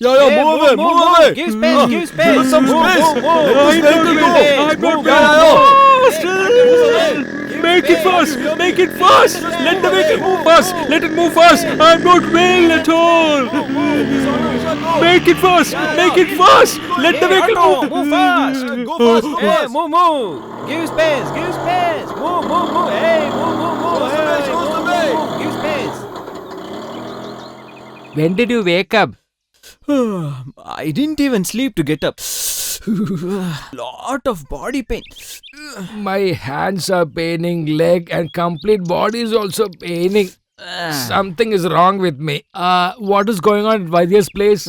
Yeah, move away. Give space, give space. Give us some space. Move. I'm not Make it fast! Make it fast! Let the vehicle move fast! Let it move fast! I'm not well at all! Make it fast! Make it fast! Let the vehicle move! Move fast. Go fast, go Hey, fast. move. Give space, give space. Move. Hey, move. Close the way, close the way. Give space. When did you wake up? I didn't even sleep to get up. Lot of body pain. My hands are paining, leg and complete body is also paining. Something is wrong with me. What is going on at Vaidya's place?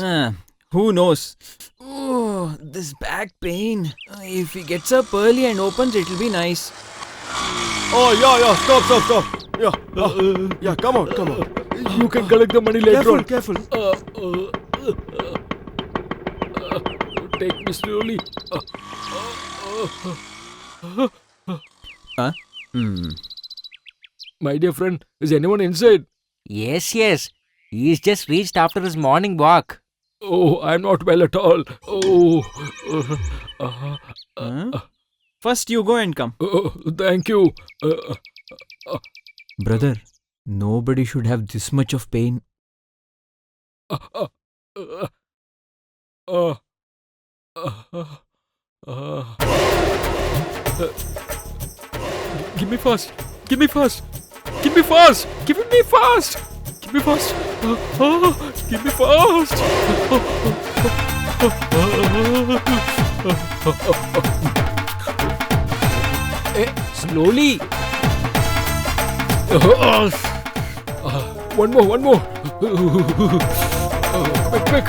Who knows? Oh, this back pain. If he gets up early and opens, it'll be nice. Oh, yeah. Stop. Yeah, come on. You can collect the money later on. Careful. Take me slowly. My dear friend, is anyone inside? Yes. He's just reached after his morning walk. Oh, I'm not well at all. Oh, First, you go and come. thank you. Brother, nobody should have this much of pain. Give me fast. Give me fast. Give me fast. Give me fast. Give me fast. Give me fast. Slowly. One more. Quick.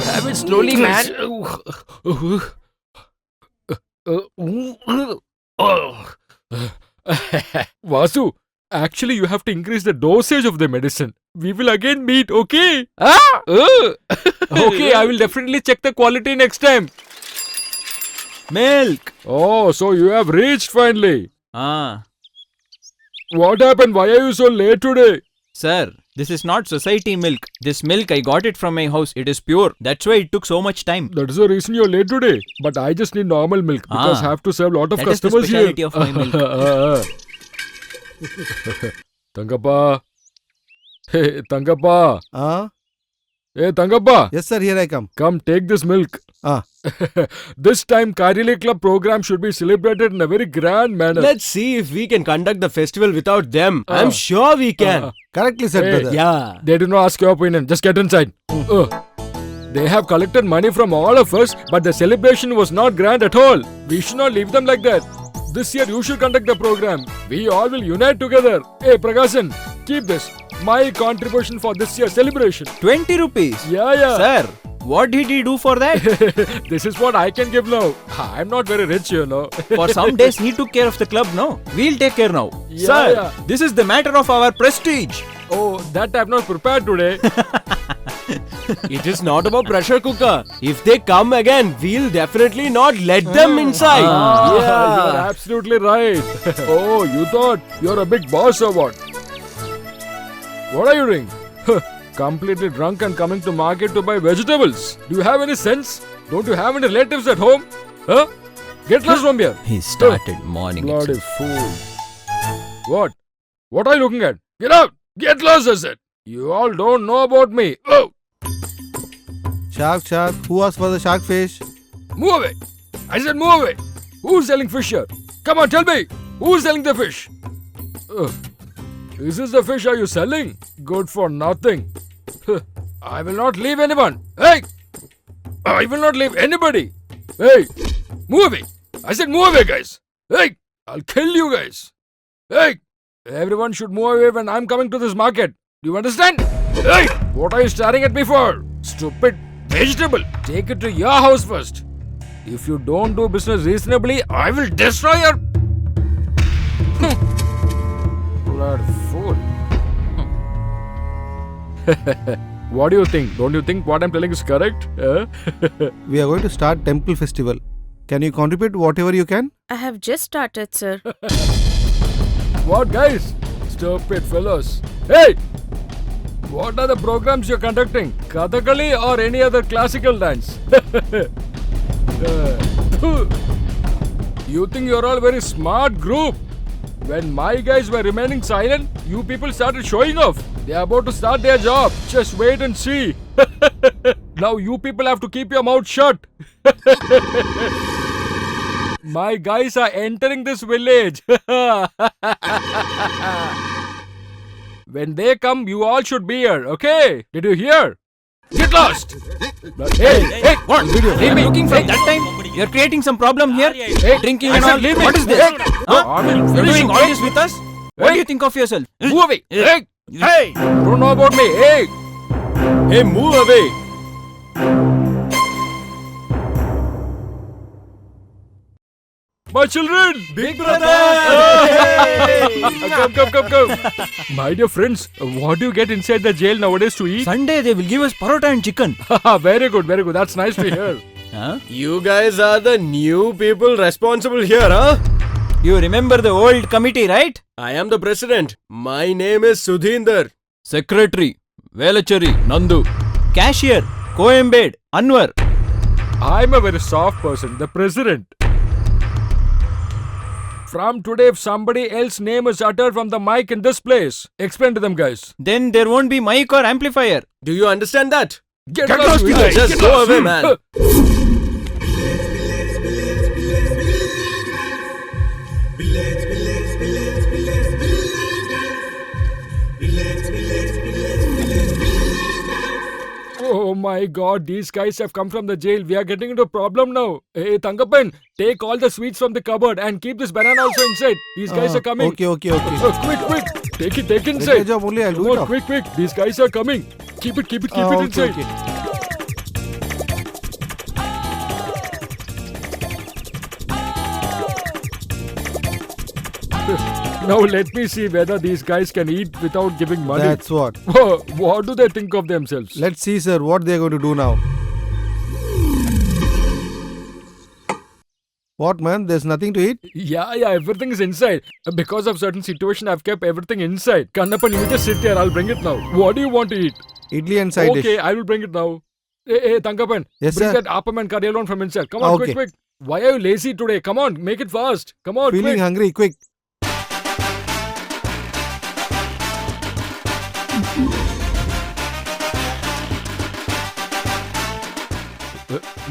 Have it slowly, man. Vasu, actually you have to increase the dosage of the medicine. We will again meet, okay? Okay, I will definitely check the quality next time. Milk. Oh, so you have reached finally. What happened? Why are you so late today? Sir, this is not society milk. This milk, I got it from my house. It is pure. That's why it took so much time. That is the reason you're late today. But I just need normal milk because I have to serve a lot of That is the customers speciality here. of my milk. Tangappa. Hey, Tangappa. Hey, Tangappa. Yes, sir, here I come. Come, take this milk. This time, Karyali Club program should be celebrated in a very grand manner. Let's see if we can conduct the festival without them. I'm sure we can. Correctly said, Hey. brother. Yeah. They do not ask your opinion. Just get inside. They have collected money from all of us, but the celebration was not grand at all. We should not leave them like that. This year, you should conduct the program. We all will unite together. Hey, Prakasan, keep this. My contribution for this year's celebration. 20 rupees. Yeah. Sir, what did he do for that? This is what I can give now. I'm not very rich, you know. For some days, he took care of the club, no? We'll take care now. Yeah, Sir, yeah. this is the matter of our prestige. Oh, that I'm not prepared today. It is not about pressure cooker. If they come again, we'll definitely not let them inside. You're absolutely right. Oh, you thought you're a big boss or what? What are you doing? Completely drunk and coming to market to buy vegetables. Do you have any sense? Don't you have any relatives at home? Huh? Get lost from here. He started morning. Bloody fool. What? What are you looking at? Get out! Get lost, I said. You all don't know about me. Oh! Shark. Who asked for the shark fish? Move away! I said move away! Who's selling fish here? Come on, tell me! Who's selling the fish? Is this the fish are you selling? Good for nothing. I will not leave anyone. Hey! I will not leave anybody. Hey! Move away! I said move away, guys. Hey! I'll kill you guys. Hey! Everyone should move away when I'm coming to this market. Do you understand? Hey! What are you staring at me for? Stupid vegetable. Take it to your house first. If you don't do business reasonably, I will destroy your... Bloody fool. What do you think? Don't you think what I'm telling is correct? We are going to start temple festival. Can you contribute whatever you can? I have just started, sir. What, guys? Stupid fellows. Hey! What are the programs you're conducting? Kathakali or any other classical dance? You think you're all very smart group? When my guys were remaining silent, you people started showing off. They're about to start their job. Just wait and see. Now you people have to keep your mouth shut. My guys are entering this village. When they come, you all should be here, okay? Did you hear? Get lost! Hey, What? Leave me looking from that time? You're creating some problem here? hey, Drinking I and said all? leave me. What is this? Huh? You're Finish doing it. all this with us? What do you think of yourself? Move away. Hey, hey, don't know about me. Hey, Hey, move away. my children. Big brother. Come. My dear friends, what do you get inside the jail nowadays to eat? Sunday they will give us parota and chicken. Very good. That's nice to hear. Huh? You guys are the new people responsible here, huh? You remember the old committee, right? I am the president. My name is Sudhinder. Secretary, Velachari, Nandu. Cashier, Coembed, Anwar. I'm a very soft person, the president. From today, if somebody else's name is uttered from the mic in this place, explain to them, guys. Then there won't be mic or amplifier. Do you understand that? Get lost, you guys. just Get go lost. away, man. Oh my god, these guys have come from the jail. We are getting into a problem now. Hey, Tangapan, take all the sweets from the cupboard and keep this banana also inside. These guys are coming. Okay. Quick. Take it Let inside. my job only, I'll do Come it on, off. quick. These guys are coming. Keep it inside. Okay. Now let me see whether these guys can eat without giving money. That's what. What do they think of themselves? Let's see, sir, what they're going to do now. What, man? There's nothing to eat? Yeah, everything is inside. Because of certain situation, I've kept everything inside. Kannappan, you just sit here. I'll bring it now. What do you want to eat? Idli and side Okay, dish. I will bring it now. Hey, Tangapan, Yes, bring sir. that appam and curry alone from inside. Come on, Okay. quick. Why are you lazy today? Come on, make it fast. Come on, Feeling quick. hungry, quick.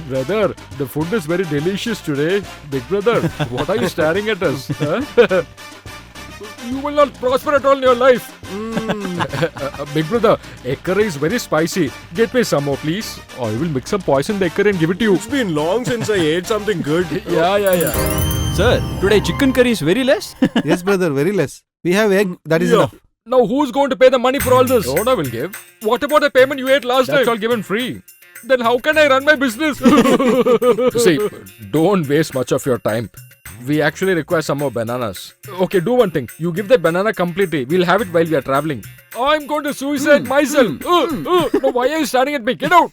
Brother, the food is very delicious today. Big brother, what are you staring at us? Huh? You will not prosper at all in your life. Big brother, egg curry is very spicy. Get me some more, please. Or I will mix some poisoned egg curry and give it to you. It's been long since I ate something good. Yeah. Sir, today chicken curry is very less. Yes, brother, very less. We have egg, that is Yeah. enough. Now who's going to pay the money for all this? What I will give. What about the payment you ate last time? That's all given free. Then how can I run my business? See, don't waste much of your time. We actually require some more bananas. Okay, do one thing. You give that banana completely. We'll have it while we are traveling. I'm going to suicide myself. No, why are you staring at me? Get out.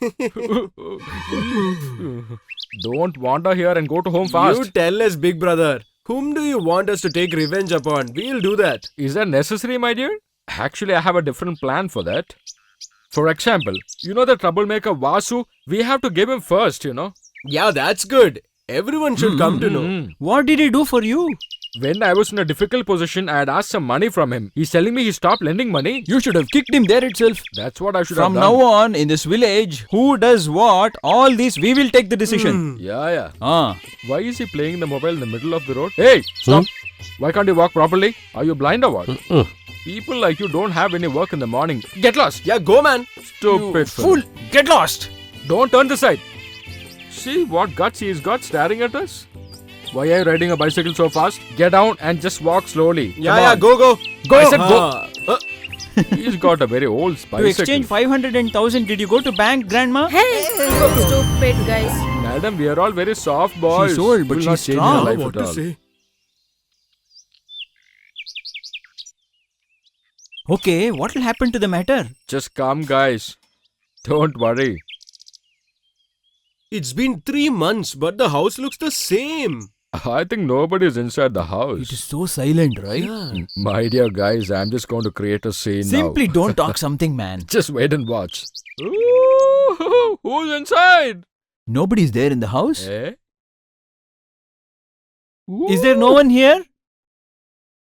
Don't wander here and go to home fast. You tell us, big brother. Whom do you want us to take revenge upon? We'll do that. Is that necessary, my dear? Actually, I have a different plan for that. For example, you know the troublemaker Vasu? We have to give him first, Yeah, that's good. Everyone should come to know. What did he do for you? When I was in a difficult position, I had asked some money from him. He's telling me he stopped lending money. You should have kicked him there itself. That's what I should From have done. now on, in this village, who does what, all these we will take the decision. Yeah. Ah, Why is he playing the mobile in the middle of the road? Hey, stop. Why can't you walk properly? Are you blind or what? People like you don't have any work in the morning. Get lost. Yeah, go, man. Stupid fool, get lost. Don't turn the side. See what guts he's got staring at us? Why are you riding a bicycle so fast? Get down and just walk slowly. Come on. Go. Go. I said go. Ah. He's got a very old bicycle. To exchange 500 and 1000, did you go to bank, grandma? Hey, stupid guys. Madam, we are all very soft boys. She's old, but Will not she's change strong. your life What at to all. say? Okay, what will happen to the matter? Just come, guys. Don't worry. It's been 3 months, but the house looks the same. I think nobody's inside the house. It is so silent, right? My dear guys, I'm just going to create a scene Simply now. don't talk something, man. Just wait and watch. Ooh, who's inside? Nobody's there in the house. Eh? Is there no one here?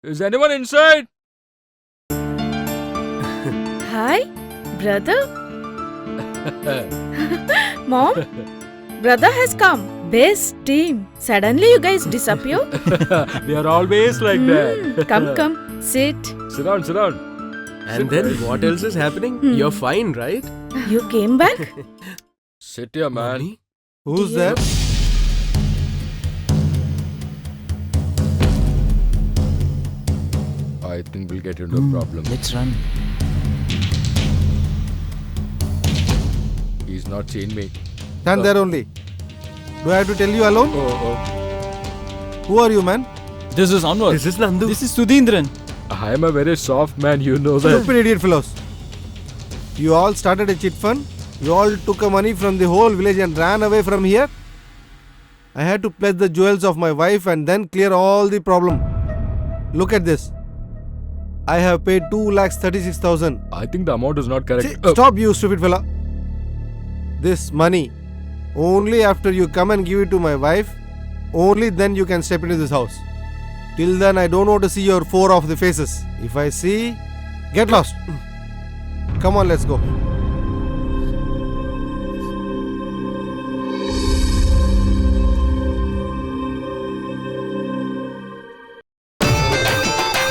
Is anyone inside? Hi, brother. Mom, brother has come. Best team. Suddenly you guys disappear. We are always like that. Come, sit. Sit down, sit down. And then what else is happening? You're fine, right? You came back? Sit here, man. Mommy? Who's Dear. there? I think we'll get into a problem. Let's run. He's not seen me. Stand there only. Do I have to tell you alone? Oh. Who are you, man? This is Anwar. This is Nandu. This is Sudhindran. I am a very soft man, you know that. Stupid idiot fellows. You all started a chit fund. You all took a money from the whole village and ran away from here. I had to pledge the jewels of my wife and then clear all the problem. Look at this. I have paid 2,36,000. I think the amount is not correct. Stop, you stupid fella. This money, only after you come and give it to my wife, only then you can step into this house. Till then, I don't want to see your four of the faces. If I see, get lost. Come on, let's go.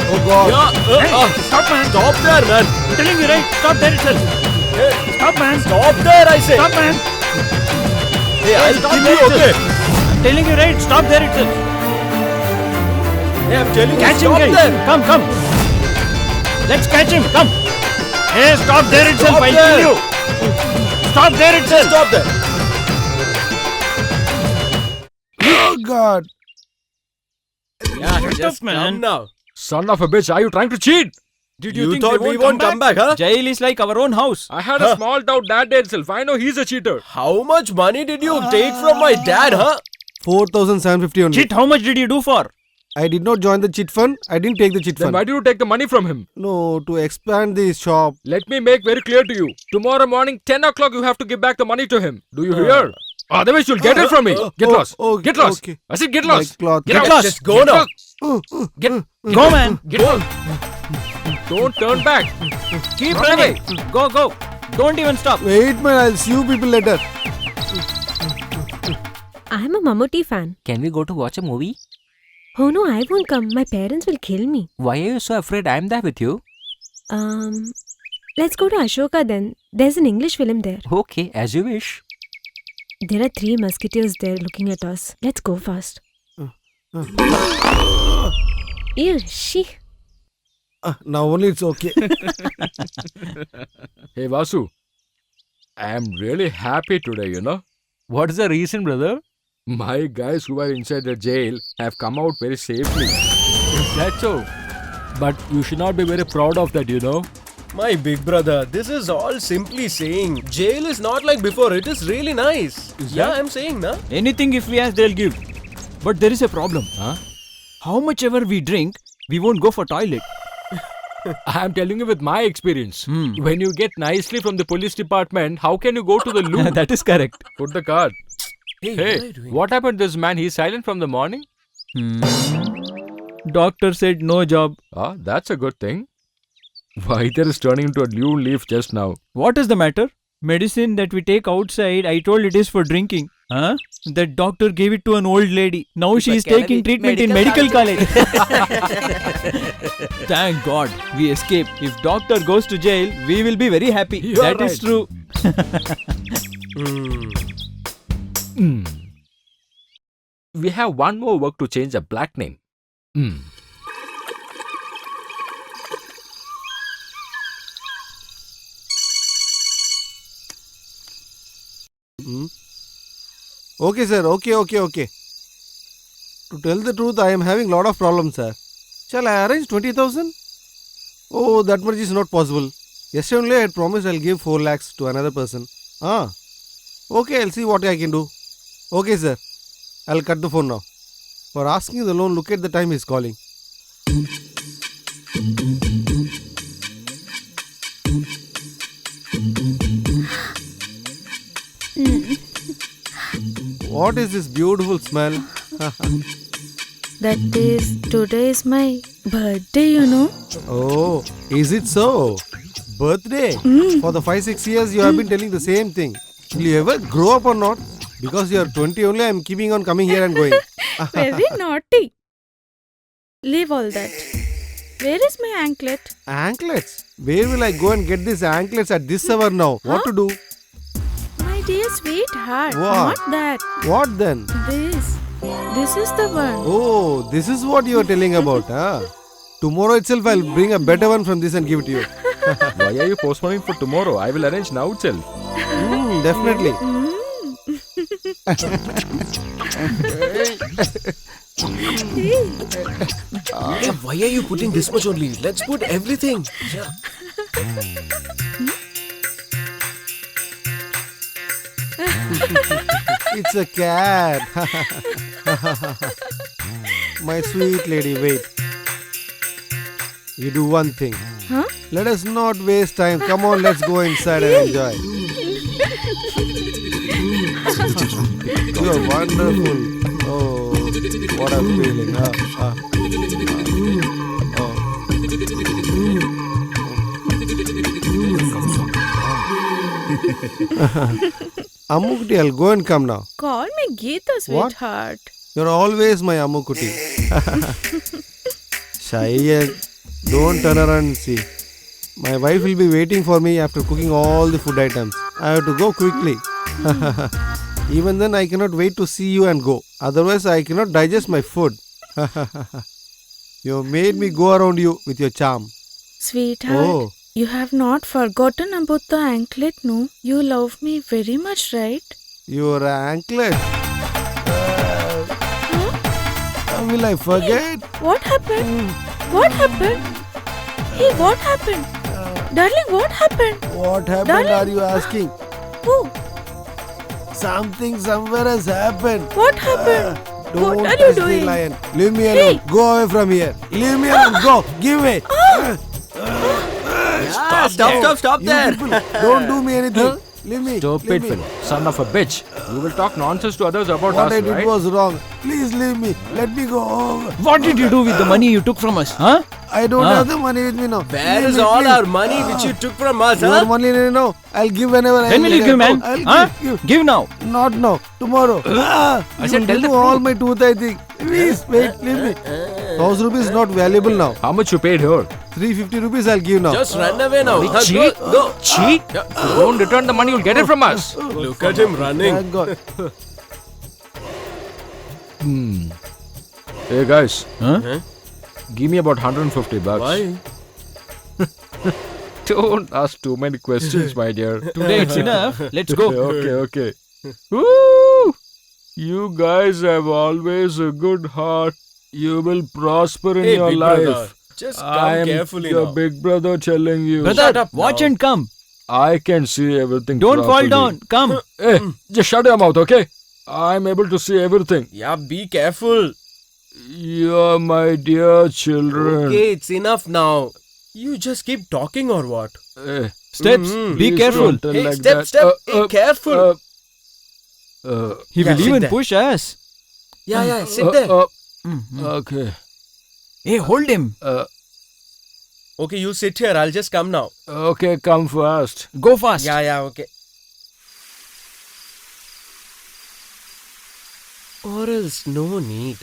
Oh God. Stop, man. Stop there, man. I'm telling you, right? Stop there itself. Stop, man. Stop there, I say. Stop, man. Hey, I'll stop kill there you, okay? itself. I'm telling you, right? Stop there itself. Hey, I'm telling Catch you, him, stop guys. there. Come. Let's catch him. Come. Hey, stop there itself. Stop I'll there. kill you. Stop there itself. Stop there. Oh God. Yeah, Shut just up, man. come now. Son of a bitch, are you trying to cheat? Did You think thought we won't come back, huh? Jail is like our own house. I had a small doubt that day itself. I know he's a cheater. How much money did you take from my dad, huh? 4,750 only. Chit, how much did you do for? I did not join the chit fund. I didn't take the chit Then fund. why did you take the money from him? No, to expand the shop. Let me make very clear to you. Tomorrow morning, 10 o'clock, you have to give back the money to him. Do you hear? Otherwise, you'll get it from me. Get lost. Get lost. Okay. I said get My lost. cloth. Get lost. Just go now. Go, man. Get lost. Don't turn back. Keep Run running. Go. Don't even stop. Wait, man. I'll see you people later. I'm a Mammootty fan. Can we go to watch a movie? Oh no, I won't come. My parents will kill me. Why are you so afraid I'm there with you? Let's go to Ashoka then. There's an English film there. Okay, as you wish. There are 3 musketeers there looking at us. Let's go fast. Ew, she. Now only it's okay. Hey, Vasu. I am really happy today, you know. What is the reason, brother? My guys who are inside the jail have come out very safely. Is that so? But you should not be very proud of that, you know. My big brother, this is all simply saying. Jail is not like before. It is really nice. Yeah, I'm saying, na? Anything if we ask, they'll give. But there is a problem. Huh? How much ever we drink, we won't go for toilet. I'm telling you with my experience. When you get nicely from the police department, how can you go to the loo? That is correct. Put the card. Hey, what happened to this man? He's silent from the morning. Doctor said no job. Ah, that's a good thing. Vaidya is turning into a new leaf just now. What is the matter? Medicine that we take outside, I told it is for drinking. Huh? That doctor gave it to an old lady. Now she is taking treatment in medical college. Thank God, we escaped. If doctor goes to jail, we will be very happy. You are That is true. We have one more work to change a black name. Okay, sir. Okay. To tell the truth, I am having lot of problems, sir. Shall I arrange 20,000? Oh, that much is not possible. Yesterday only I had promised I'll give 4 lakhs to another person. Okay, I'll see what I can do. Okay, sir. I'll cut the phone now. For asking the loan, look at the time he's calling. What is this beautiful smell? That is, today is my birthday, you know. Oh, is it so? Birthday? For the 5-6 years you have been telling the same thing. Will you ever grow up or not? Because you are 20 only, I am keeping on coming here and going. Very naughty. Leave all that. Where is my anklet? Anklets? Where will I go and get these anklets at this hour now? What to do? My dear sweetheart, What? not that. What then? This. This is the one. Oh, this is what you are telling about, huh? Tomorrow itself I'll bring a better one from this and give it to you. Why are you postponing for tomorrow? I will arrange now itself. Definitely. Hey, why are you putting this much only? Let's put everything. Yeah. It's a cat. My sweet lady, wait. You do one thing. Huh? Let us not waste time. Come on, let's go inside and enjoy. You are wonderful. Oh, what a feeling. Ammukutti, I'll go and come now. Call me Geeta, sweetheart. You're always my Ammukutti. Shy, don't turn around and see. My wife will be waiting for me after cooking all the food items. I have to go quickly. Even then, I cannot wait to see you and go. Otherwise, I cannot digest my food. You made me go around you with your charm. Sweetheart, Oh, you have not forgotten about the anklet, no? You love me very much, right? your anklet. How will I forget? What happened? What happened? Hey, what happened? Darling, what happened? What happened Darling. are you asking? Oh, Something somewhere has happened. what happened? Don't What are you touch the doing? lion. Leave me alone. Hey. Go away from here. Leave me alone. Go. Give way. Stop You there. people, don't do me anything. Leave me. Stupid leave me. fellow. Son of a bitch. You will talk nonsense to others about What us, I did right? was wrong. Please leave me. Let me go. What did you do with the money you took from us? Huh? I don't have the money with me now. Where Leave is me, all please. our money which you took from us, Your huh? money now. I'll give whenever I When will you give, man? I'll Huh? give. Give now. Not now. Tomorrow. I said tell the all my tooth, I think. Please wait. Leave me. 1,000 rupees is not valuable now. How much you paid here? 350 rupees I'll give now. Just run away now. Huh, cheat. Go. Cheat? Don't return the money, you'll get it from us. Look at him running. Thank God. Hey guys, Huh? give me about 150 bucks. Why? Don't ask too many questions, my dear. Today it's enough. Let's go. Okay. Woo! You guys have always a good heart. You will prosper in Hey, your big life. brother, just I come am carefully your now. big brother telling you. Brother, Shut up watch now. and come. I can see everything. Don't fall properly. down. Come. Hey, just shut your mouth, okay? I'm able to see everything. Yeah, be careful. You're my dear children. Okay, it's enough now. You just keep talking or what? Hey, Steps. Be please careful. don't tell Hey, like step, that. step. Hey, careful. He Yeah, will sit even there. push us. Yeah, sit there. Okay. Hey, hold him. Okay, you sit here. I'll just come now. Okay, come fast. Go fast. Yeah, okay. Or else no need.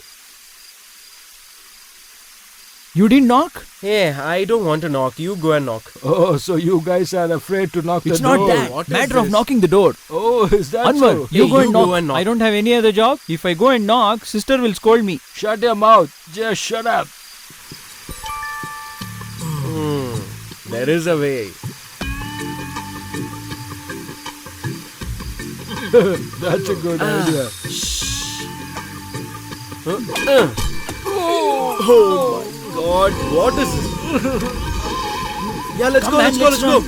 You didn't knock? Hey, I don't want to knock. You go and knock. Oh, so you guys are afraid to knock It's the not door. that. What is Matter of this? knocking the door. Oh, is that Anwar, so? you Hey, go you and go knock. and knock. I don't have any other job. If I go and knock, sister will scold me. Shut your mouth. Just shut up. There is a way. That's a good idea. Oh my God! What is this? Yeah, let's Come go. on, Let's go. let's Let's go.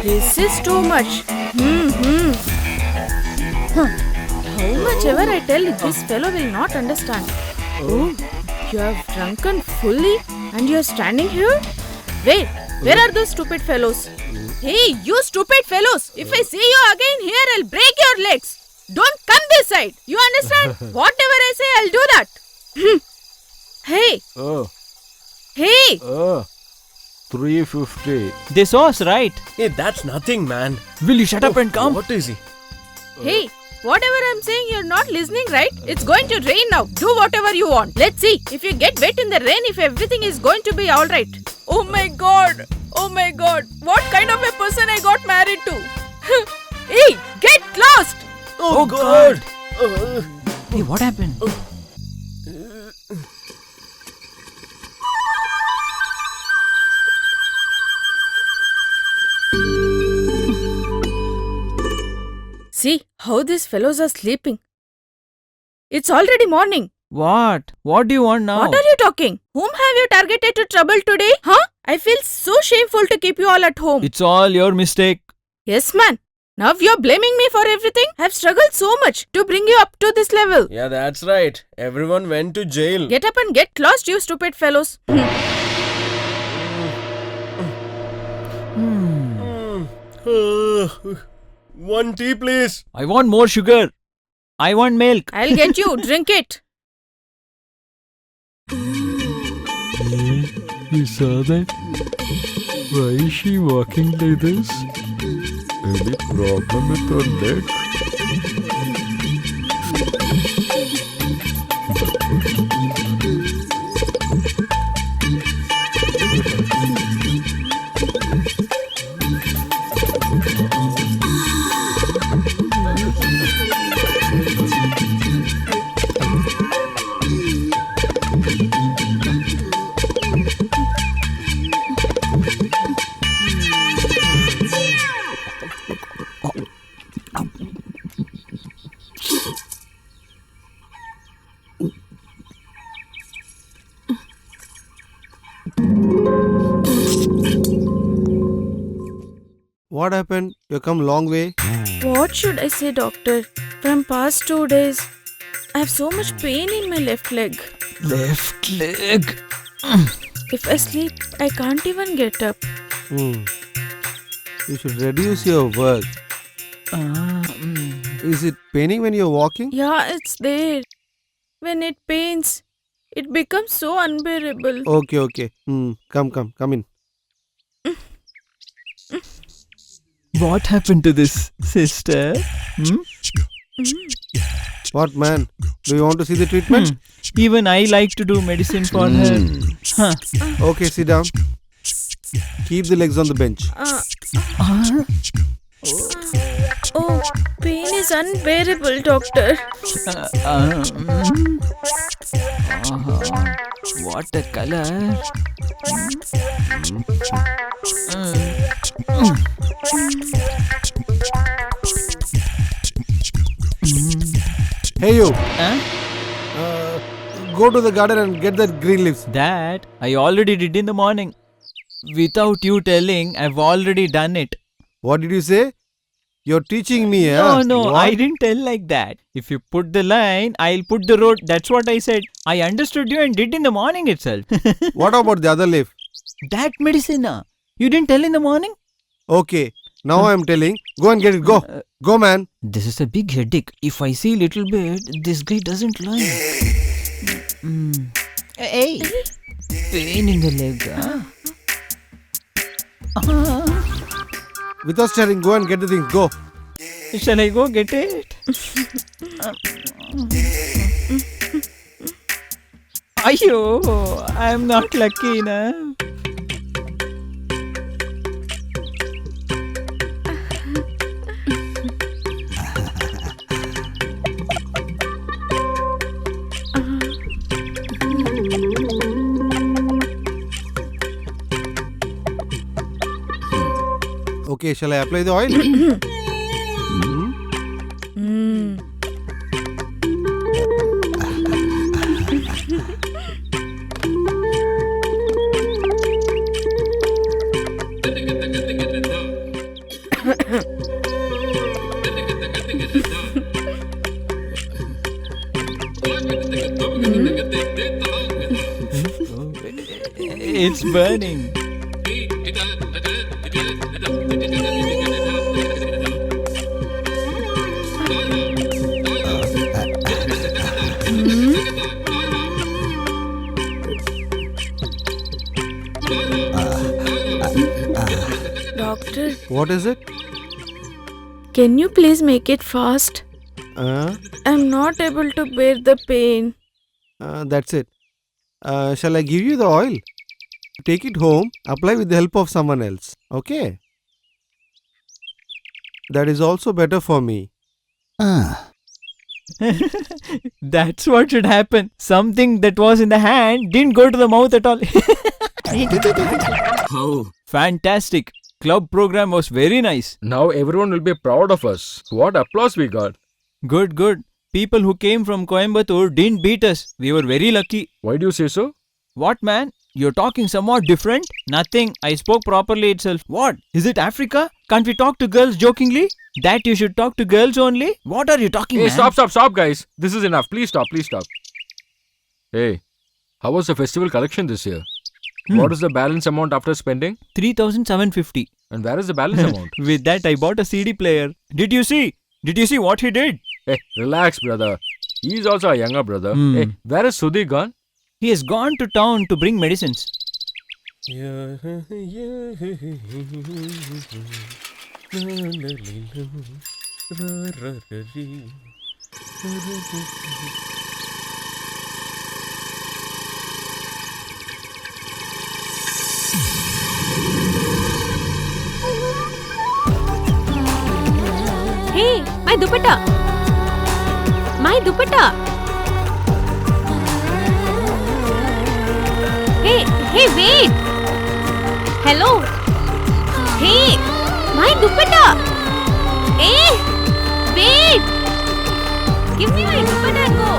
This is too much. How much ever I tell, this fellow will not understand. Oh, you have drunken fully and you are standing here? Wait, where are those stupid fellows? Hey, you stupid fellows! If I see you again here, I'll break your legs. Don't come this side. You understand? Whatever I say, I'll do that. Hey, Oh, hey. 350. They saw us, right? hey, that's nothing, man. Will you shut up and come? What is he? Hey, whatever I'm saying, you're not listening, right? It's going to rain now. Do whatever you want. Let's see if you get wet in the rain, if everything is going to be alright. Oh my god! Oh my god! What kind of a person I got married to? Hey, get lost! Oh, God. Hey, what happened? See how these fellows are sleeping. It's already morning. What? What do you want now? What are you talking? Whom have you targeted to trouble today? Huh? I feel so shameful to keep you all at home. It's all your mistake. Yes, man. Now you're blaming me for everything? I've struggled so much to bring you up to this level. Yeah, that's right. Everyone went to jail. Get up and get lost, you stupid fellows. One tea, please. I want more sugar. I want milk. I'll get you. Drink it. You saw that? Why is she walking like this? Any problem with her leg? What happened? You come long way. What should I say, doctor? From past 2 days, I have so much pain in my left leg. Left leg. If I sleep, I can't even get up. You should reduce your work. Is it paining when you're walking? Yeah, it's there. When it pains, it becomes so unbearable. Okay. Come in. What happened to this sister? What, man? Do you want to see the treatment? Even I like to do medicine for her. Huh. Okay, sit down. Keep the legs on the bench. Oh, pain is unbearable, doctor. What a color. Hey, you. Huh? Go to the garden and get that green leaves. That I already did in the morning. Without you telling, I've already done it. What did you say? You're teaching me, huh? No, What? I didn't tell like that. If you put the line, I'll put the road. That's what I said. I understood you and did in the morning itself. What about the other leaf? That medicine, you didn't tell in the morning? Okay, now I'm telling. Go and get it. Go. Go, man. This is a big headache. If I see little bit, this guy doesn't lie. Hey, pain in the leg. Without staring, go and get the things. Go. Shall I go get it? Ayyo, I'm not lucky enough. Okay, shall I apply the oil? It's burning. Doctor, What is it? can you please make it fast? I'm not able to bear the pain. That's it. Shall I give you the oil? Take it home, apply with the help of someone else. Okay? That is also better for me. That's what should happen. Something that was in the hand didn't go to the mouth at all. Oh. Fantastic. Club program was very nice. Now everyone will be proud of us. What applause we got. Good, good. People who came from Coimbatore didn't beat us. We were very lucky. Why do you say so? What, man? You're talking somewhat different? Nothing. I spoke properly itself. What? Is it Africa? Can't we talk to girls jokingly? That you should talk to girls only? What are you talking, Hey, man? stop, guys. This is enough. Please stop. Hey, how was the festival collection this year? What is the balance amount after spending? 3,750. And where is the balance amount? With that, I bought a CD player. Did you see? Did you see what he did? Hey, relax, brother. He is also a younger brother. Hmm. Hey, where is Sudhi gone? He has gone to town to bring medicines. Hey, my dupatta! My dupatta! Hey, wait! Hello! Hey, my dupatta! Hey, wait! Give me my dupatta and go!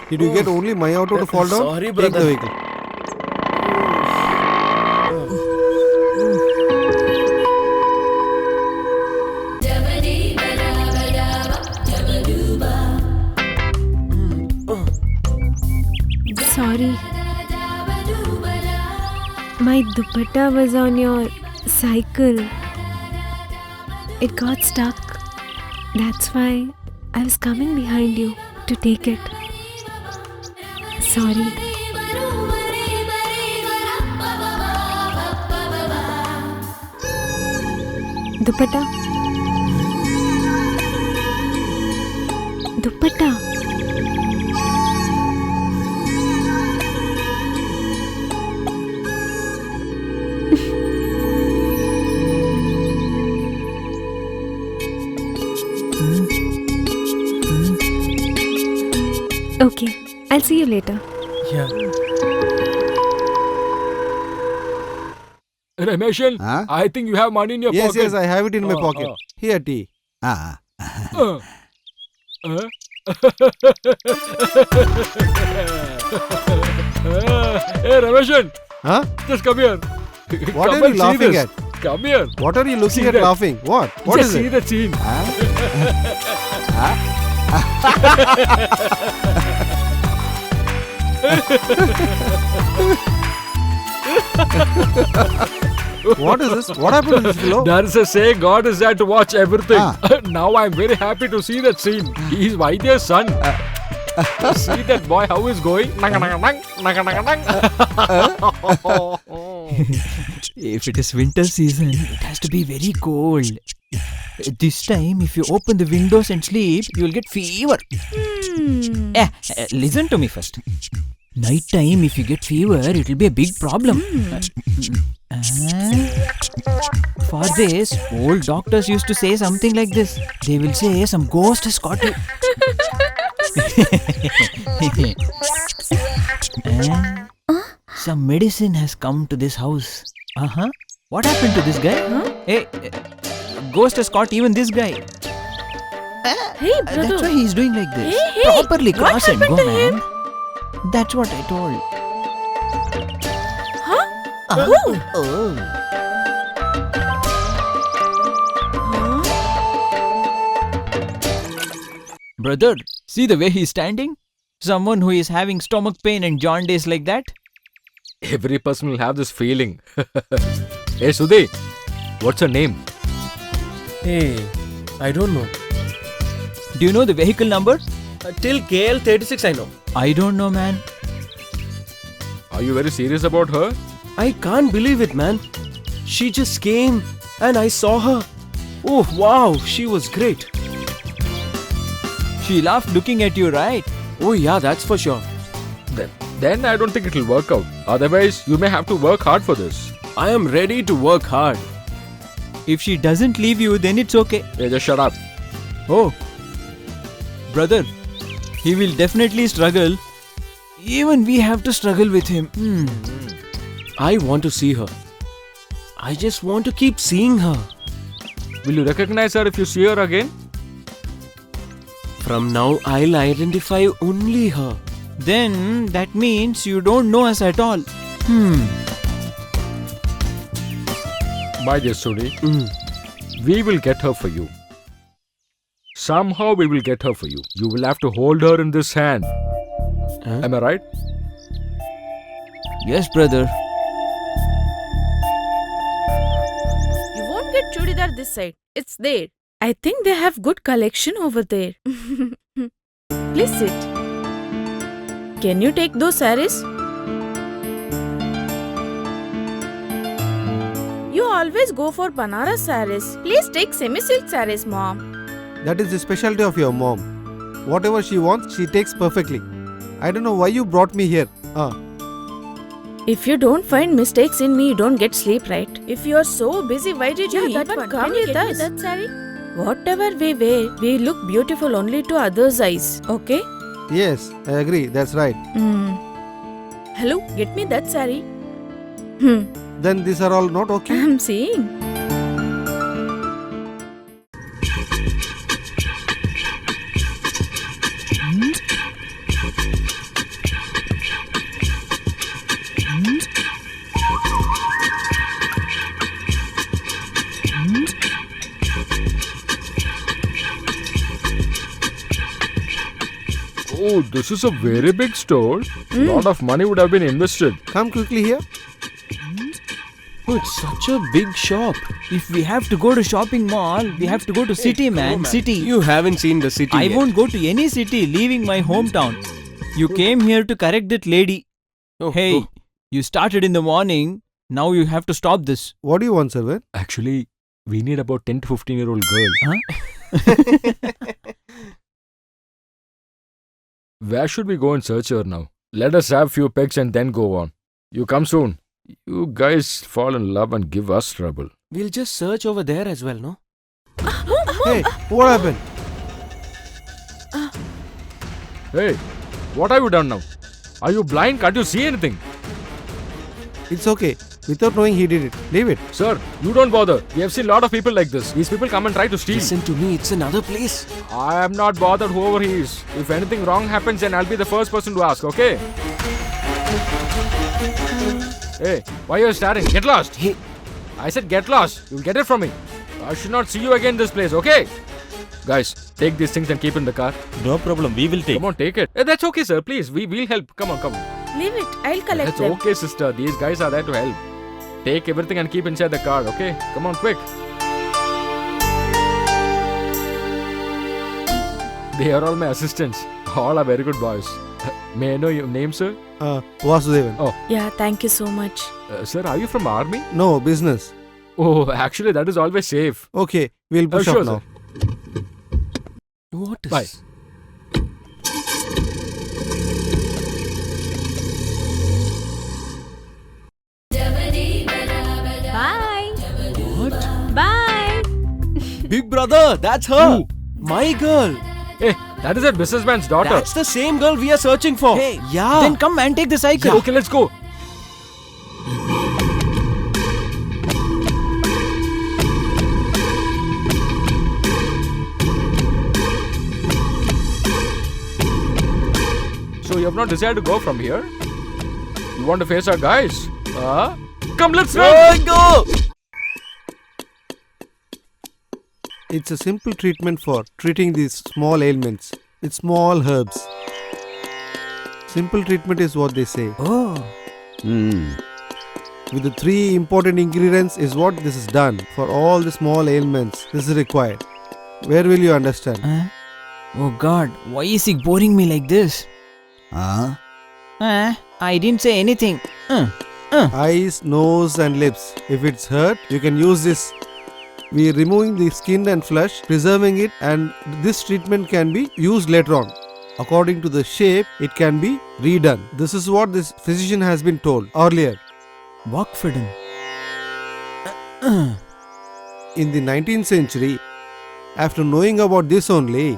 Did you get only my auto to fall down? Sorry, Take brother. the vehicle. Sorry. My dupatta was on your cycle. It got stuck. That's why I was coming behind you to take it. Sorry. Dupatta. Dupatta. Okay, I'll see you later. Yeah. Rameshan, Huh? I think you have money in your Yes, pocket. yes, I have it in my Oh, pocket. oh. Here, tea. Ah. Uh. Uh. Hey, Rameshan, Huh? just come here. What Come are and you see laughing this. at? Come here. What are you looking See at that? laughing? What? What just is see it? the scene. What is this? What happened to this fellow? There is a saying, God is there to watch everything. Ah. Now I'm very happy to see that scene. He is Vaidya's son. See that boy how he's going? If it is winter season, it has to be very cold. This time, if you open the windows and sleep, you will get fever. Listen to me first. Night time, if you get fever, it will be a big problem. For this, old doctors used to say something like this. They will say some ghost has caught you. Some medicine has come to this house. What happened to this guy? Hey, ghost has caught even this guy. Hey, brother. That's why he's doing like this. Hey, Properly what cross and happened go, to man. him? That's what I told. Huh? Oh. Brother, see the way he's standing? Someone who is having stomach pain and jaundice like that? Every person will have this feeling. Hey, Sudhi, what's her name? Hey, I don't know. Do you know the vehicle number? Till KL 36 I know. I don't know, man. Are you very serious about her? I can't believe it, man. She just came and I saw her. Oh, wow, she was great. She laughed looking at you, right? Oh, yeah, that's for sure. Then I don't think it'll work out. Otherwise, you may have to work hard for this. I am ready to work hard. If she doesn't leave you, then it's okay. Hey, just shut up. Oh, brother, he will definitely struggle. Even we have to struggle with him. I want to see her. I just want to keep seeing her. Will you recognize her if you see her again? From now, I'll identify only her. Then that means you don't know us at all. My dear Sudhi, we will get her for you. Somehow we will get her for you. You will have to hold her in this hand. Am I right? Yes, brother. You won't get chudidar this side. It's there. I think they have good collection over there. Please sit. Can you take those saris? You always go for Banaras saris. Please take semi-silk saris, mom. That is the specialty of your mom. Whatever she wants, she takes perfectly. I don't know why you brought me here. If you don't find mistakes in me, you don't get sleep, right? If you are so busy, why did you even come with us? That saree? Whatever we wear, we look beautiful only to others' eyes, okay? Yes, I agree. That's right. Hello, get me that saree. Then these are all not okay? I'm seeing. Oh, this is a very big store. Lot of money would have been invested. Come quickly here. Oh, it's such a big shop. If we have to go to shopping mall, we have to go to city, man. City. You haven't seen the city I yet. won't go to any city leaving my hometown. You came here to correct that lady. Oh, Hey, oh. you started in the morning. Now you have to stop this. What do you want, servant? Actually, we need about 10 to 15-year-old girl. Where should we go and search her now? Let us have few pegs and then go on. You come soon. You guys fall in love and give us trouble. We'll just search over there as well, no? Hey, what happened? Hey, what have you done now? Are you blind? Can't you see anything? It's okay. Without knowing he did it. Leave it. Sir, you don't bother. We have seen a lot of people like this. These people come and try to steal. Listen to me, it's another place. I am not bothered whoever he is. If anything wrong happens, then I'll be the first person to ask, okay? Hey, why are you staring? Get lost! Hey. I said get lost. You'll get it from me. I should not see you again in this place, okay? Guys, take these things and keep in the car. No problem, we will take. Come on, take it. Hey, that's okay, sir. Please, we'll help. Come on, come on. Leave it. I'll collect That's them. okay, sister. These guys are there to help. Take everything and keep inside the car, okay? Come on, quick. They are all my assistants. All are very good boys. May I know your name, sir? Vasudevan. Oh, Yeah, thank you so much. sir, are you from army? No, business. Oh, actually, that is always safe. Okay, we'll push sure, up now. What is... Bye. Bye. What? Bye. Big brother, that's her. My girl. Hey, that is that businessman's daughter. That's the same girl we are searching for. Hey, yeah. Then come and take the cycle. Okay, let's go. So you have not decided to go from here? You want to face our guys? Come, let's run! Go! It's a simple treatment for treating these small ailments with small herbs. Simple treatment is what they say. Oh. With the 3 important ingredients is what this is done. For all the small ailments, this is required. Where will you understand? Oh God, why is he boring me like this? I didn't say anything. Eyes, nose and lips. If it's hurt, you can use this. We are removing the skin and flesh, preserving it, and this treatment can be used later on. According to the shape, it can be redone. This is what this physician has been told earlier. Walkfordon. In the 19th century, after knowing about this only,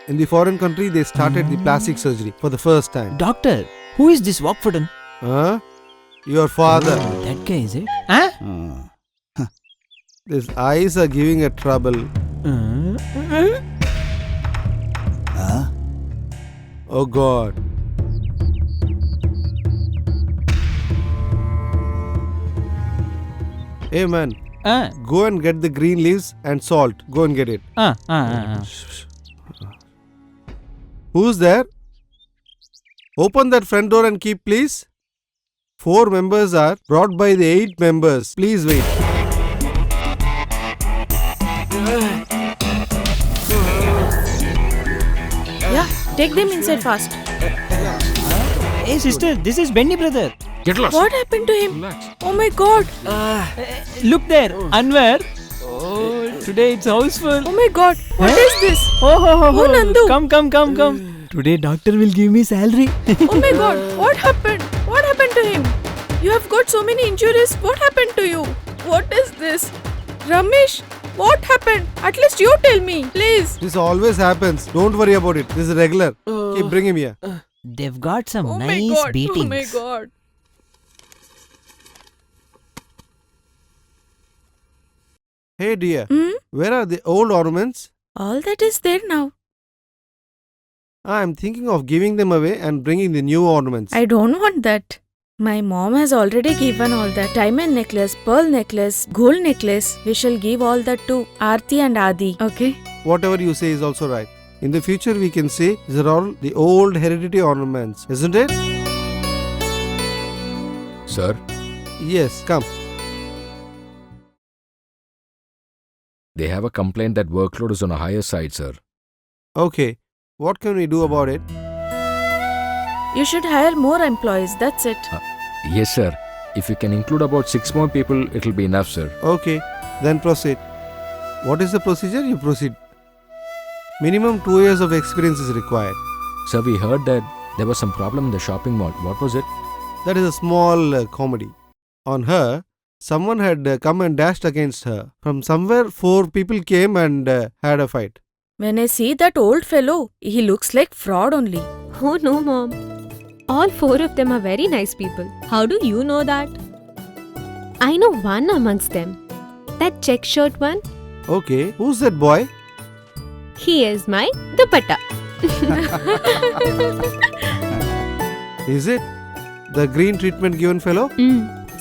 in the foreign country they started the plastic surgery for the first time. Doctor, who is this Walkfordon? Huh? Your father. That guy, is it? His eyes are giving a trouble. Oh God. Hey man, go and get the green leaves and salt. Go and get it. Who's there? Open that front door and keep, please. 4 members are brought by the 8 members. Please wait. Yeah, take them inside fast. Hey sister, this is Benny brother. Get lost. What happened to him? Relax. Oh my God. Look there, Anwar. Oh, today it's houseful. Oh my God. What is this? Oh, Nandu. Come. Today doctor will give me salary. Oh my God. What happened? What happened to him? You have got so many injuries. What happened to you? What is this? Ramesh, what happened? At least you tell me, please. This always happens. Don't worry about it. This is regular. Keep bring him here. They've got some Oh my nice God. beatings. Oh my God. Hey dear, Hmm? where are the old ornaments? All that is there now. I am thinking of giving them away and bringing the new ornaments. I don't want that. My mom has already given all that. Diamond necklace, pearl necklace, gold necklace. We shall give all that to Aarti and Adi. Okay? Whatever you say is also right. In the future, we can say these are all the old hereditary ornaments, isn't it? Sir, Yes, come. they have a complaint that workload is on a higher side, sir. Okay, what can we do about it? You should hire more employees. That's it. Yes, sir. If you can include about 6 more people, it'll be enough, sir. Okay, then proceed. What is the procedure? You proceed. Minimum 2 years of experience is required. Sir, we heard that there was some problem in the shopping mall. What was it? That is a small comedy. On her, someone had come and dashed against her. From somewhere, 4 people came and had a fight. When I see that old fellow, he looks like fraud only. Oh no, Mom. All 4 of them are very nice people. How do you know that? I know one amongst them. That check shirt one. Okay, who's that boy? He is my dupatta. Is it the green treatment given fellow?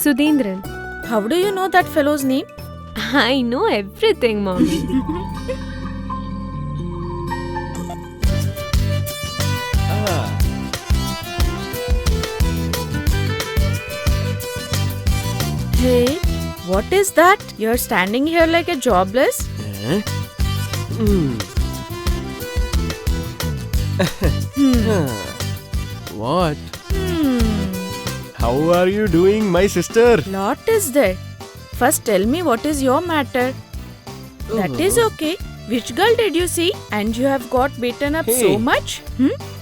Sudhindran. How do you know that fellow's name? I know everything, Mommy. Hey, what is that? You're standing here like a jobless? What? Hmm. How are you doing, my sister? Lot is there. First tell me what is your matter. That is okay. Which girl did you see? And you have got beaten up so Hey. much?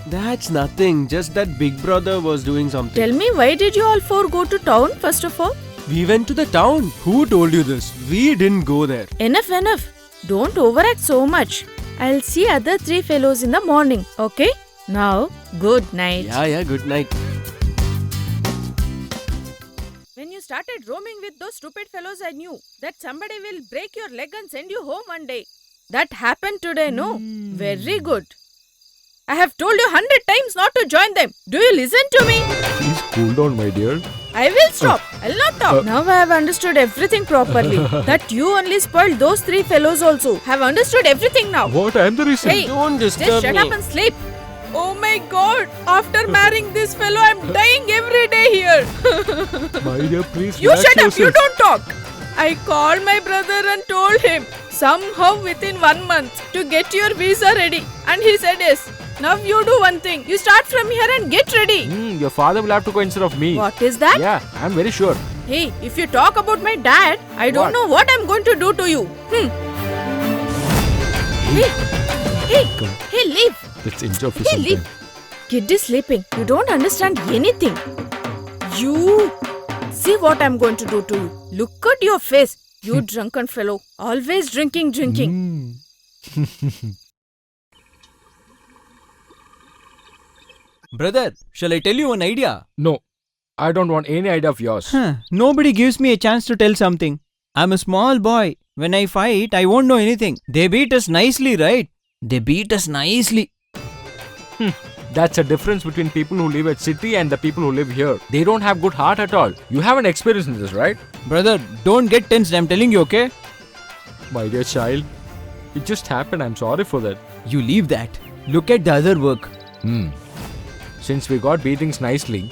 That's nothing. Just that big brother was doing something. Tell me, why did you all 4 go to town first of all? We went to the town. Who told you this? We didn't go there. Enough. Don't overact so much. I'll see other 3 fellows in the morning, okay? Now, good night. Yeah, good night. When you started roaming with those stupid fellows, I knew that somebody will break your leg and send you home one day. That happened today, no? Very good. I have told you 100 times not to join them. Do you listen to me? Please cool down, my dear. I will stop. I'll not talk. Now I have understood everything properly. That you only spoiled those 3 fellows also. Have understood everything now. What? I am the reason. Hey, Don't just disturb shut me. up and sleep. Oh my my god! After marrying this fellow, I'm dying every day here. My dear, please. You relax shut up, you yourself. don't talk. I called my brother and told him somehow within 1 month to get your visa ready. And he said yes. Now you do one thing. You start from here and get ready. Your father will have to go instead of me. What is that? Yeah, I'm very sure. Hey, if you talk about my dad, I don't What? know what I'm going to do to you. Hey, leave. Let's enjoy for Hey, some leave. time. Kid is sleeping. You don't understand anything. You see what I'm going to do to you. Look at your face. You drunken fellow. Always drinking. Brother, shall I tell you an idea? No, I don't want any idea of yours. Nobody gives me a chance to tell something. I'm a small boy. When I fight, I won't know anything. They beat us nicely, right? They beat us nicely. That's a difference between people who live at city and the people who live here. They don't have good heart at all. You haven't experienced this, right? Brother, don't get tensed. I'm telling you, okay? My dear child, it just happened. I'm sorry for that. You leave that. Look at the other work. Since we got beatings nicely,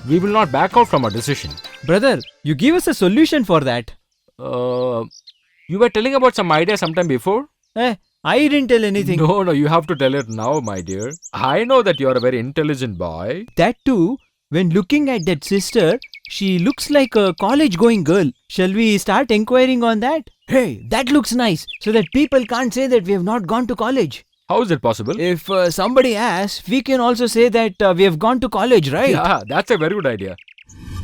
we will not back out from our decision. Brother, you give us a solution for that. You were telling about some idea sometime before? I didn't tell anything. No, you have to tell it now, my dear. I know that you are a very intelligent boy. That too, when looking at that sister, she looks like a college-going girl. Shall we start inquiring on that? Hey, that looks nice, so that people can't say that we have not gone to college. How is it possible? If somebody asks, we can also say that we have gone to college, right? Yeah, that's a very good idea.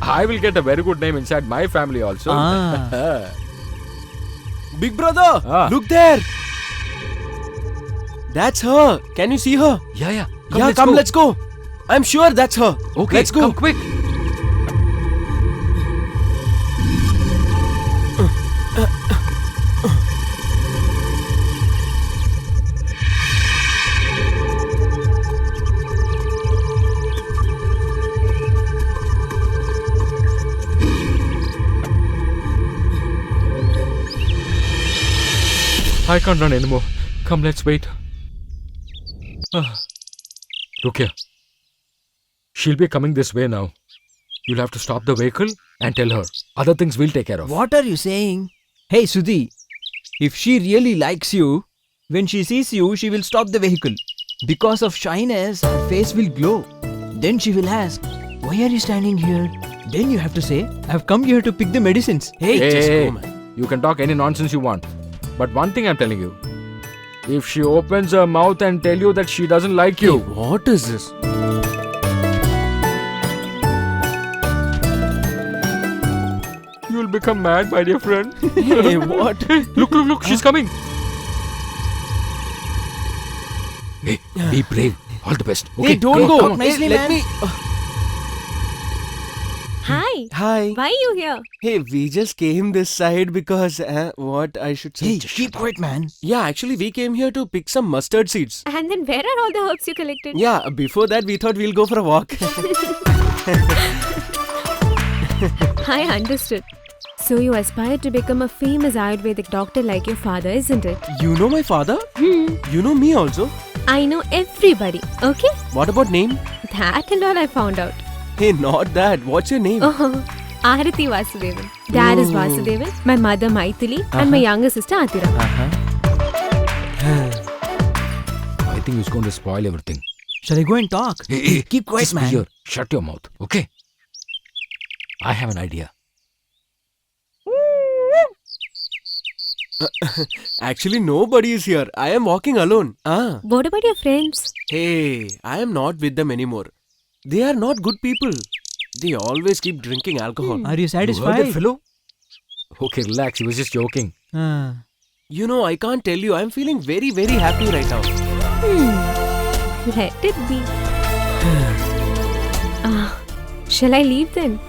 I will get a very good name inside my family also. Big brother, Ah. look there. That's her. Can you see her? Yeah. Let's go. I'm sure that's her. Okay, let's go. come quick. I can't run anymore. Come, let's wait. Look here. She'll be coming this way now. You'll have to stop the vehicle and tell her. Other things we'll take care of. What are you saying? Hey, Sudhi, if she really likes you, when she sees you, she will stop the vehicle. Because of shyness, her face will glow. Then she will ask, why are you standing here? Then you have to say, I've come here to pick the medicines. Hey, just Hey, go, man. you can talk any nonsense you want. But one thing I'm telling you. If she opens her mouth and tell you that she doesn't like you, Hey, what is this? you'll become mad, my dear friend. Hey, what? Look, she's coming. Hey, be brave. All the best. Okay, Hey, don't come go. on. Nicely, Hey, let man. me. Hi. Hi. Why are you here? Hey, we just came this side because what I should say. Hey, keep quiet, man. Yeah, actually, we came here to pick some mustard seeds. And then where are all the herbs you collected? Yeah, before that, we thought we'll go for a walk. I understood. So you aspire to become a famous Ayurvedic doctor like your father, isn't it? You know my father? You know me also? I know everybody, okay? What about name? That and all I found out. Hey, not that. What's your name? Oh, Arati Vasudevan. Dad is Vasudevan, my mother Maithili, and my younger sister Atira. I think he's going to spoil everything. Shall I go and talk? Hey, keep quiet, just be man. here. Shut your mouth, okay? I have an idea. Actually, nobody is here. I am walking alone. What about your friends? Hey, I am not with them anymore. They are not good people. They always keep drinking alcohol. Are you You heard satisfied? that fellow? Okay, relax. He was just joking. You know, I can't tell you. I am feeling very, very happy right now. Let it be. Shall I leave then?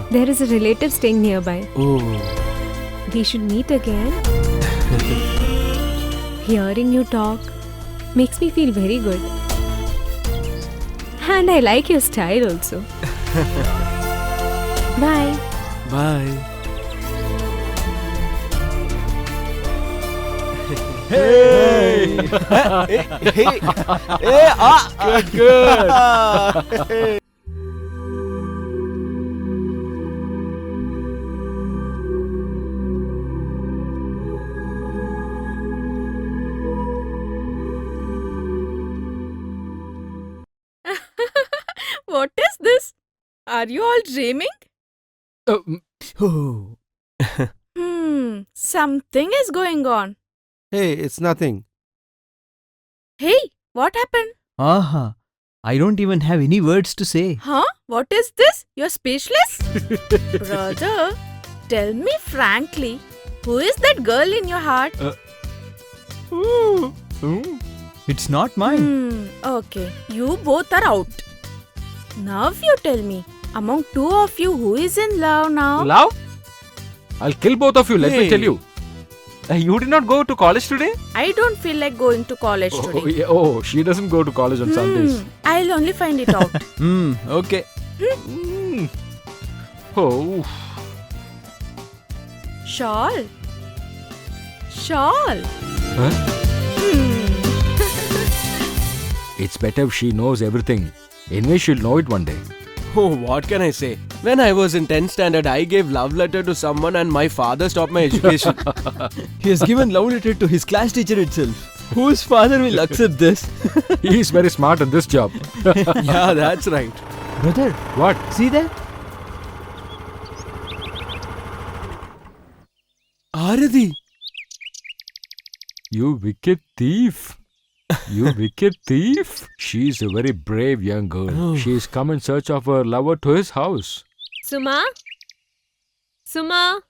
There is a relative staying nearby. Oh. We should meet again. Hearing you talk makes me feel very good. And I like your style also. Bye. Bye. Hey! Good. What is this? Are you all dreaming? Oh. Something is going on. Hey, it's nothing. Hey, what happened? Aha. I don't even have any words to say. Huh? What is this? You're speechless? Brother, tell me frankly, who is that girl in your heart? It's not mine. Okay, you both are out. Now you tell me, among two of you, who is in love now? Love? I'll kill both of you, let me Hey. tell you. You did not go to college today? I don't feel like going to college today. Oh, yeah. Oh, she doesn't go to college on Sundays. I'll only find it out. Okay. Mm. Oh, Shawl. Shawl. huh? Hmm. It's better if she knows everything. Anyway, she'll know it one day. Oh, what can I say? When I was in 10th standard, I gave love letter to someone and my father stopped my education. He has given love letter to his class teacher itself. Whose father will accept this? He is very smart in this job. Yeah, that's right. Brother, What? see there? Arati. You wicked thief. You wicked thief. She's a very brave young girl. Oh. She's come in search of her lover to his house. Suma? Suma?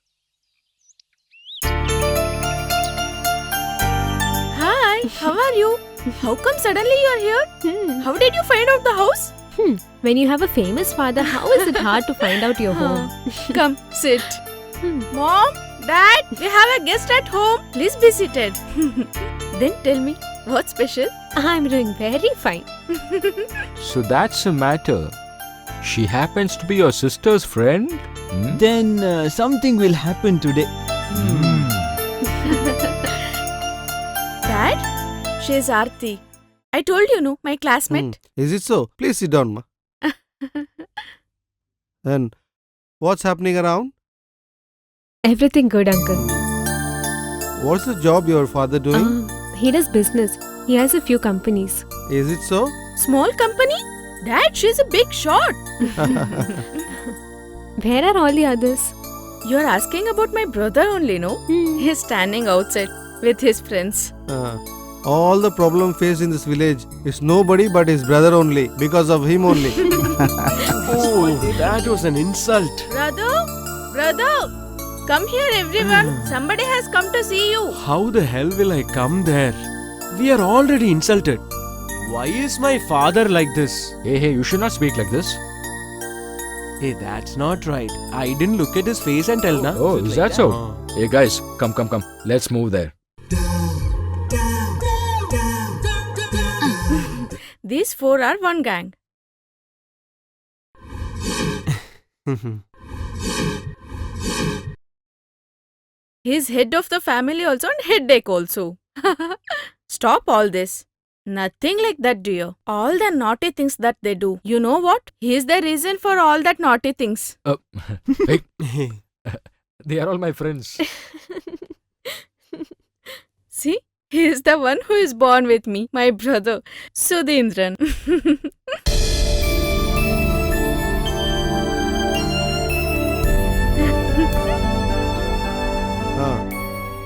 Hi, how are you? How come suddenly you're here? How did you find out the house? When you have a famous father, how is it hard to find out your home? Come, sit. Mom, Dad, we have a guest at home. Please be seated. Then tell me, what's special? I'm doing very fine. So that's the matter. She happens to be your sister's friend? Hmm? Then something will happen today. Dad, she's Aarti. I told you, no, my classmate. Is it so? Please sit down, ma. And what's happening around? Everything good, uncle. What's the job your father doing? He does business. He has a few companies. Is it so? Small company? Dad, she's a big shot. Where are all the others? You're asking about my brother only, no? He's standing outside with his friends. All the problem faced in this village is nobody but his brother only. Because of him only. Oh, that was an insult. Brother, come here everyone. Somebody has come to see you. How the hell will I come there? We are already insulted. Why is my father like this? Hey, you should not speak like this. Hey, that's not right. I didn't look at his face and tell, na? Oh, is Like that so? Oh. Hey guys, come. Let's move there. These four are one gang. He's head of the family also and headache also. Stop all this. Nothing like that, dear. All the naughty things that they do. You know what? He's the reason for all that naughty things. Hey, they are all my friends. See? He is the one who is born with me, my brother, Sudhindran.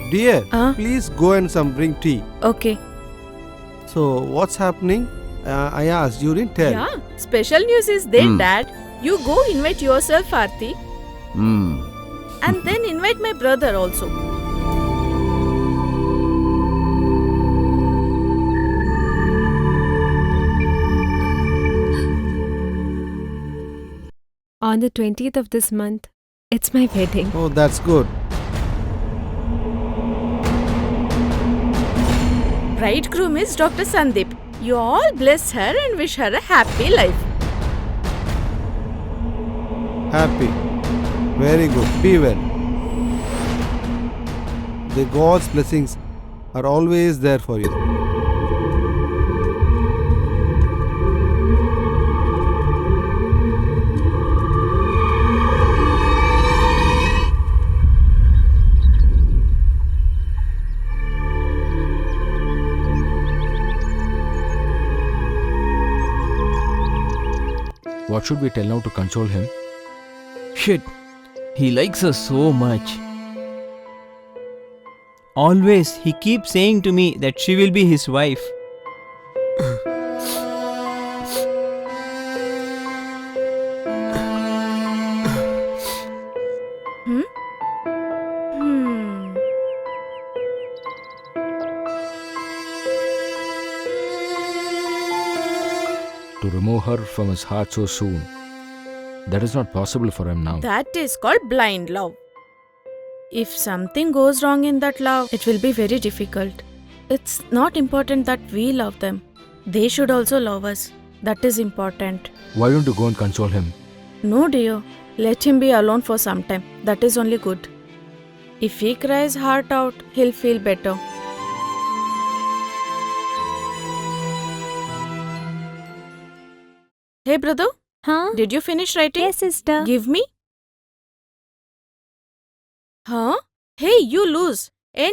Dear, Huh? please go and bring tea. Okay. So, what's happening? I asked, you didn't tell. Yeah, special news is there, Dad. You go invite yourself, Aarti, and then invite my brother also. On the 20th of this month, it's my wedding. Oh, that's good. Bridegroom is Dr. Sandeep. You all bless her and wish her a happy life. Happy. Very good. Be well. The God's blessings are always there for you. What should we tell now to console him? Shit. He likes her so much. Always, he keeps saying to me that she will be his wife. Hmm. To remove her from his heart so soon. That is not possible for him now. That is called blind love. If something goes wrong in that love, it will be very difficult. It's not important that we love them. They should also love us. That is important. Why don't you go and console him? No, dear. Let him be alone for some time. That is only good. If he cries heart out, he'll feel better. Hey, brother. Huh? Did you finish writing? Yes, sister. Give me. Huh? Hey, you lose. Narrow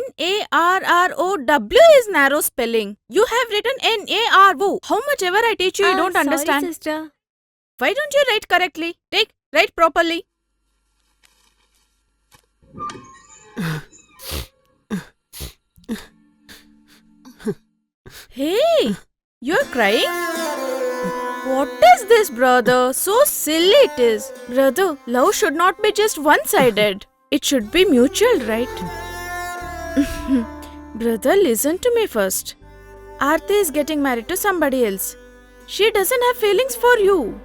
is narrow spelling. You have written NARO. How much ever I teach you, you don't sorry, understand. Sister. Why don't you write correctly? Write properly. Hey, you're crying? What is this, brother? So silly it is. Brother, love should not be just one-sided. It should be mutual, right? Brother, listen to me first. Aarti is getting married to somebody else. She doesn't have feelings for you.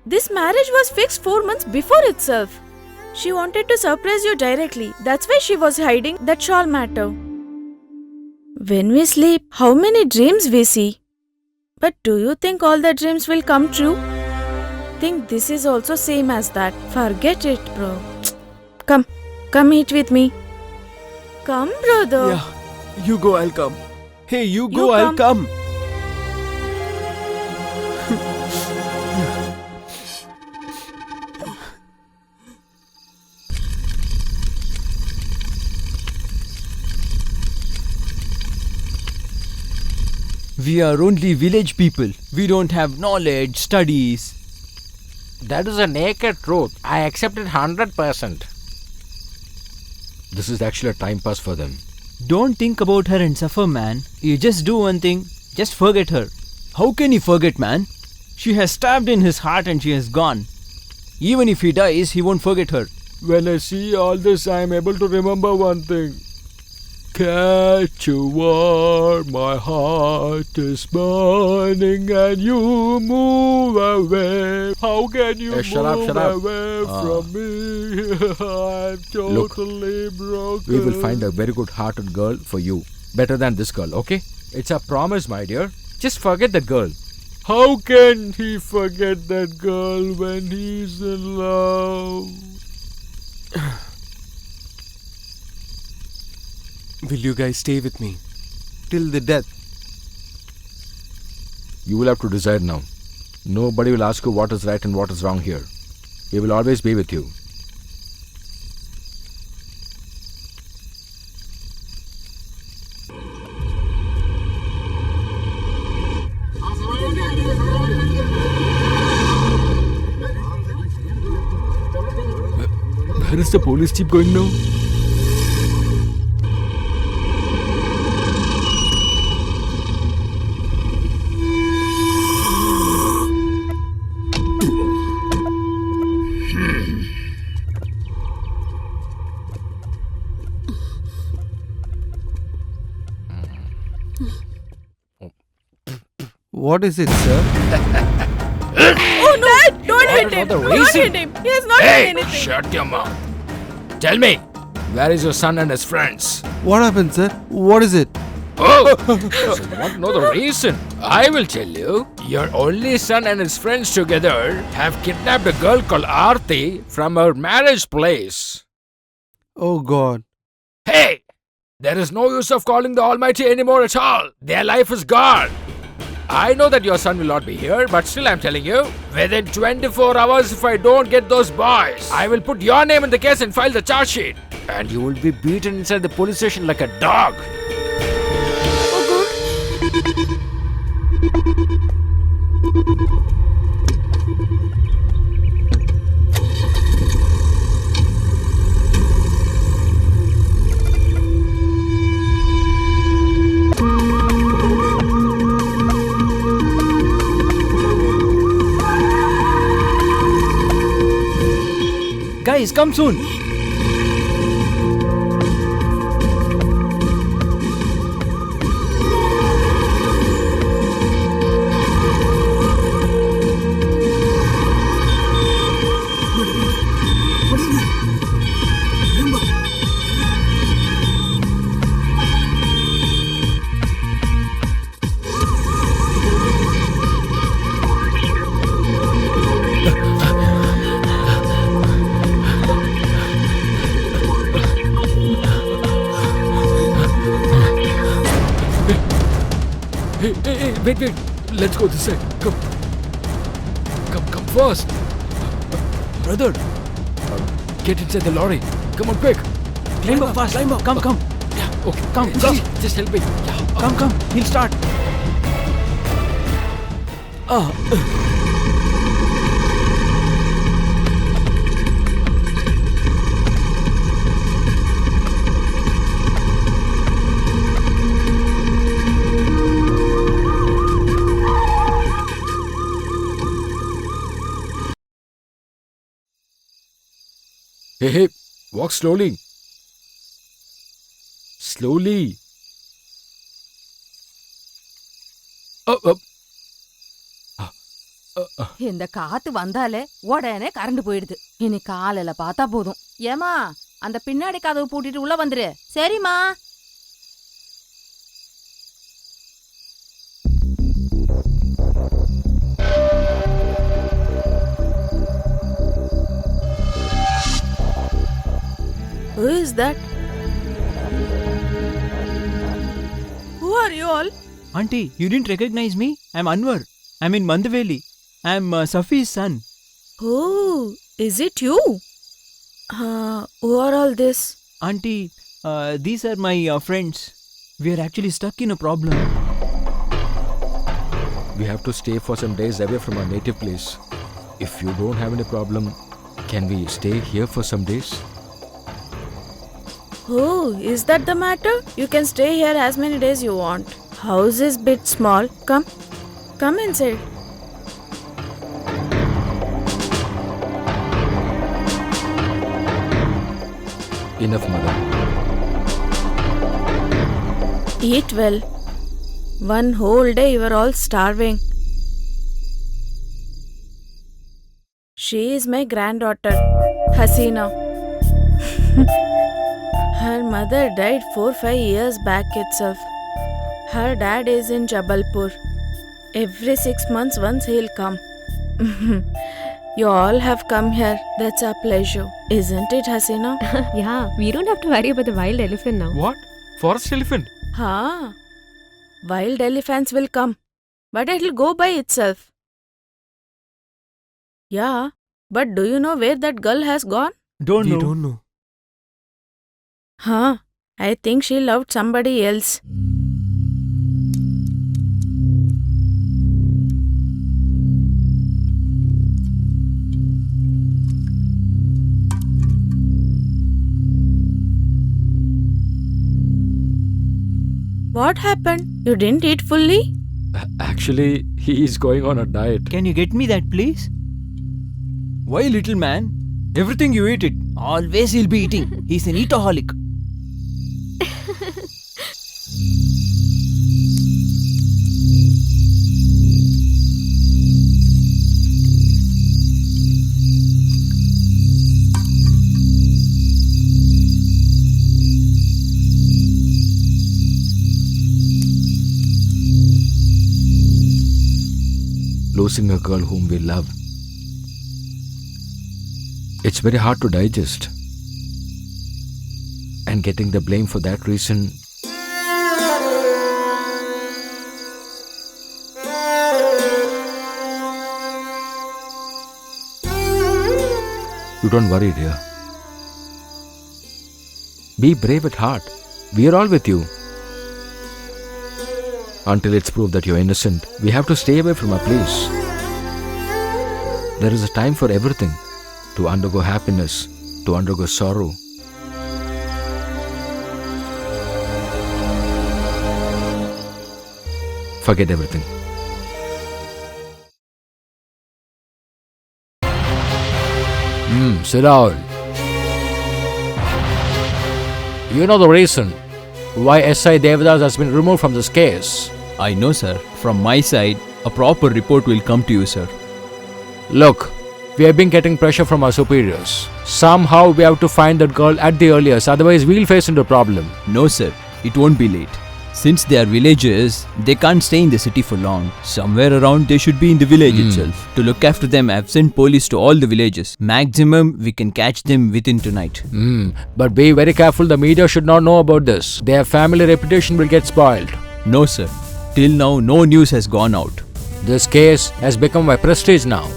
This marriage was fixed 4 months before itself. She wanted to surprise you directly. That's why she was hiding that shawl matter. When we sleep, how many dreams we see? But do you think all the dreams will come true? Think this is also same as that. Forget it, bro. Come eat with me. Come, brother. Yeah, you go, I'll come. Hey, you go, You I'll come. We are only village people. We don't have knowledge, studies. That is a naked truth. I accept it 100%. This is actually a time pass for them. Don't think about her and suffer, man. You just do one thing. Just forget her. How can you forget, man? She has stabbed in his heart and she has gone. Even if he dies, he won't forget her. When I see all this, I am able to remember one thing. Catch a war, my heart is burning and you move away. How can you shut up. away from me? I'm totally broken. We will find a very good hearted girl for you. Better than this girl, okay? It's a promise, my dear. Just forget that girl. How can he forget that girl when he's in love? Will you guys stay with me? Till the death. You will have to decide now. Nobody will ask you what is right and what is wrong here. He will always be with you. Where is the police jeep going now? What is it, sir? Oh no! Don't hit him! Don't hit him! He has not done anything. Shut your mouth. Tell me, where is your son and his friends? What happened, sir? What is it? Oh! So you want to know the reason? I will tell you. Your only son and his friends together have kidnapped a girl called Aarti from her marriage place. Oh God. Hey! There is no use of calling the Almighty anymore at all. Their life is gone. I know that your son will not be here, but still I'm telling you, within 24 hours if I don't get those boys, I will put your name in the case and file the charge sheet. And you will be beaten inside the police station like a dog. Guys, come soon. Hey, wait. Let's go this side. Come fast. Brother, get inside the lorry. Come on, quick. Climb up fast. Come. Yeah, okay. Come. Just help me. Yeah. Come. He'll start. Hey, walk slowly. Slowly. Up. இந்த காத்து வந்தாலே உடனே current போயிடுது. இனி காலையில பார்த்தா போதும். ஏமா, அந்த பின்னாடி கதவு பூட்டிட்டு உள்ள வந்துரு. சரிம்மா. Who is that? Who are you all? Auntie, you didn't recognize me? I'm Anwar. I'm in Mandaveli. I'm Safi's son. Oh, is it you? Who are all this? Auntie, these are my friends. We are actually stuck in a problem. We have to stay for some days away from our native place. If you don't have any problem, can we stay here for some days? Oh, is that the matter? You can stay here as many days you want. House is bit small. Come inside. Enough, mother. Eat well. One whole day you are all starving. She is my granddaughter, Hasina. Her mother died 4-5 years back itself. Her dad is in Jabalpur. Every 6 months once he'll come. You all have come here. That's our pleasure. Isn't it, Hasina? Yeah, we don't have to worry about the wild elephant now. What? Forest elephant? Huh. Wild elephants will come. But it'll go by itself. Yeah. But do you know where that girl has gone? Don't We know. don't know. Huh. I think she loved somebody else. What happened? You didn't eat fully? Actually, he is going on a diet. Can you get me that, please? Why, little man? Everything you eat it. Always he'll be eating. He's an eataholic. Losing a girl whom we love. It's very hard to digest. And getting the blame for that reason. You don't worry, dear. Be brave at heart. We are all with you. Until it's proved that you're innocent, we have to stay away from our place. There is a time for everything. To undergo happiness, to undergo sorrow. Forget everything. Sit down. You know the reason why SI Devadas has been removed from this case. I know, sir. From my side, a proper report will come to you, sir. Look, we have been getting pressure from our superiors. Somehow we have to find that girl at the earliest, otherwise we'll face into a problem. No, sir. It won't be late. Since they are villagers, they can't stay in the city for long. Somewhere around they should be in the village itself. To look after them, I've sent police to all the villages. Maximum, we can catch them within tonight. But be very careful, the media should not know about this. Their family reputation will get spoiled. No, sir. Till now, no news has gone out. This case has become my prestige now.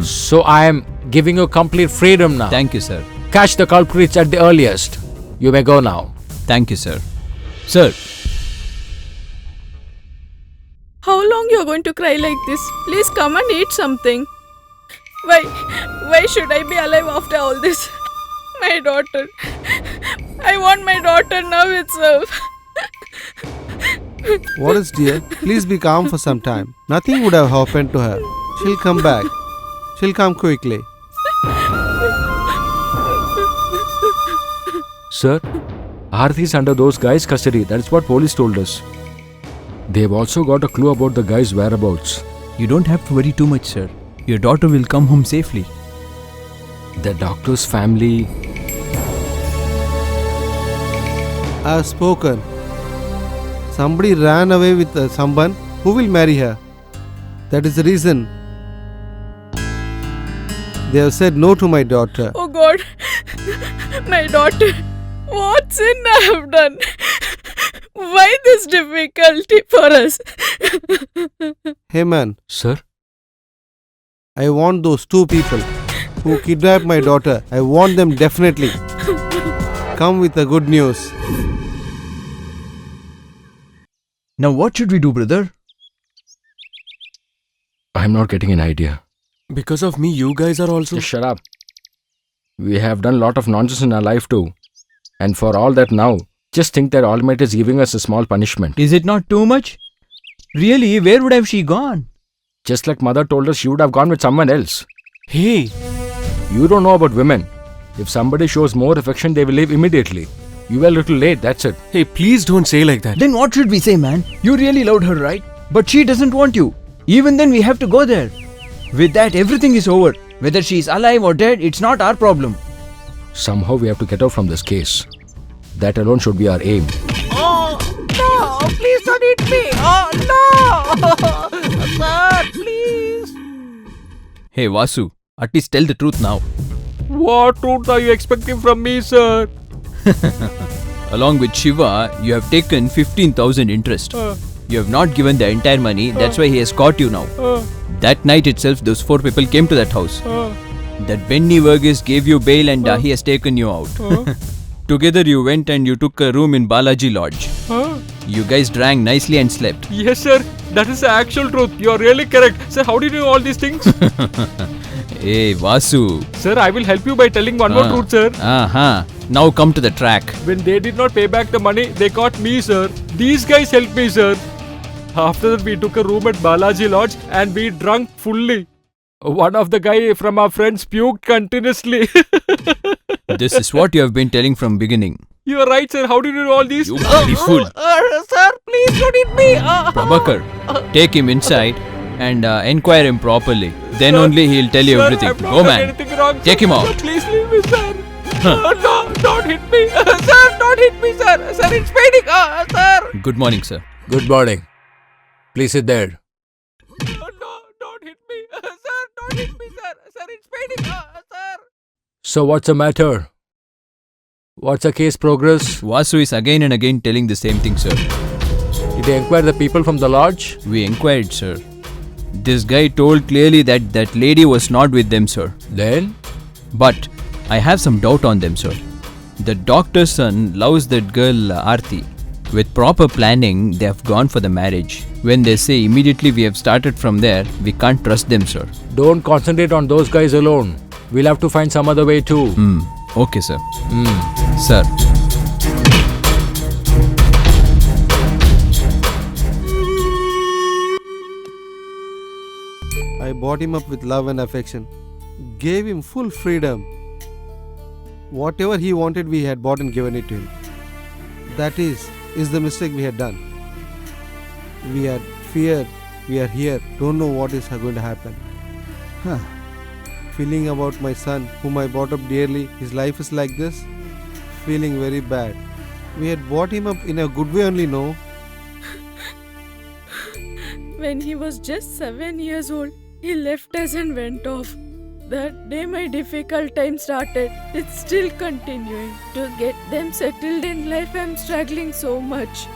So I am giving you complete freedom now. Thank you, sir. Catch the culprits at the earliest. You may go now. Thank you, sir. Sir, How long you are going to cry like this? Please come and eat something. Why should I be alive after all this? My daughter. I want my daughter now itself. What is, dear? Please be calm for some time. Nothing would have happened to her. She'll come back. She'll come quickly. Sir, Aarti is under those guys' custody. That's what police told us. They've also got a clue about the guy's whereabouts. you don't have to worry too much, sir. Your daughter will come home safely. The doctor's family. I have spoken. Somebody ran away with someone who will marry her. That is the reason they have said no to my daughter. Oh God. My daughter. What sin I have done? Why this difficulty for us? Hey man, Sir? I want those two people who kidnapped my daughter. I want them definitely. Come with the good news. Now what should we do, brother? I'm not getting an idea. Because of me, you guys are also. Just shut up. We have done a lot of nonsense in our life too. And for all that now, just think that Almighty is giving us a small punishment. Is it not too much? Really, where would have she gone? Just like mother told us she would have gone with someone else. Hey, You don't know about women. If somebody shows more affection, they will leave immediately. You were a little late, that's it. hey, please don't say like that. Then what should we say, man? You really loved her, right? But she doesn't want you. Even then, we have to go there. With that, everything is over. Whether she is alive or dead, it's not our problem. Somehow we have to get out from this case. That alone should be our aim. Hey, Vasu, at least tell the truth now. What truth are you expecting from me, sir? Along with Shiva, you have taken 15,000 interest. You have not given the entire money, that's why he has caught you now. That night itself, those 4 people came to that house. That Benny Verghese gave you bail and he has taken you out. Together you went and you took a room in Balaji Lodge. You guys drank nicely and slept. Yes, sir. That is the actual truth. You are really correct. Sir, how did you know all these things? Hey, Vasu. Sir, I will help you by telling one more truth, sir. Now come to the track. When they did not pay back the money, they caught me, sir. These guys helped me, sir. After that, we took a room at Balaji Lodge and we drank fully. One of the guy from our friends puked continuously. This is what you have been telling from beginning. You are right, sir. How did you know all these? You bloody fool. Sir, please don't hit me. Prabhakar, take him inside and inquire him properly. Then only he'll tell you everything. I've not Go, done man. anything wrong, Take sir. him out. Sir, please leave me, sir. No, don't hit me. Sir, don't hit me, sir. Sir, it's paining. Sir. Good morning, sir. Good morning. Please sit there. No, don't hit me. Sir, don't hit me, sir. Sir, it's paining. Sir. So what's the matter? What's the case progress? Vasu is again and again telling the same thing, sir. Did they inquire the people from the lodge? We inquired, sir. This guy told clearly that that lady was not with them, sir. Then? But I have some doubt on them, sir. The doctor's son loves that girl, Aarti. With proper planning, they have gone for the marriage. When they say immediately we have started from there, we can't trust them, sir. Don't concentrate on those guys alone. We'll have to find some other way too. Okay, sir. Sir. I brought him up with love and affection. Gave him full freedom. Whatever he wanted, we had bought and given it to him. That is the mistake we had done. We had fear, we are here, don't know what is going to happen. Huh. Feeling about my son, whom I brought up dearly, his life is like this. Feeling very bad. We had brought him up in a good way only, no? When he was just 7 years old, he left us and went off. That day my difficult time started. It's still continuing. To get them settled in life, I'm struggling so much.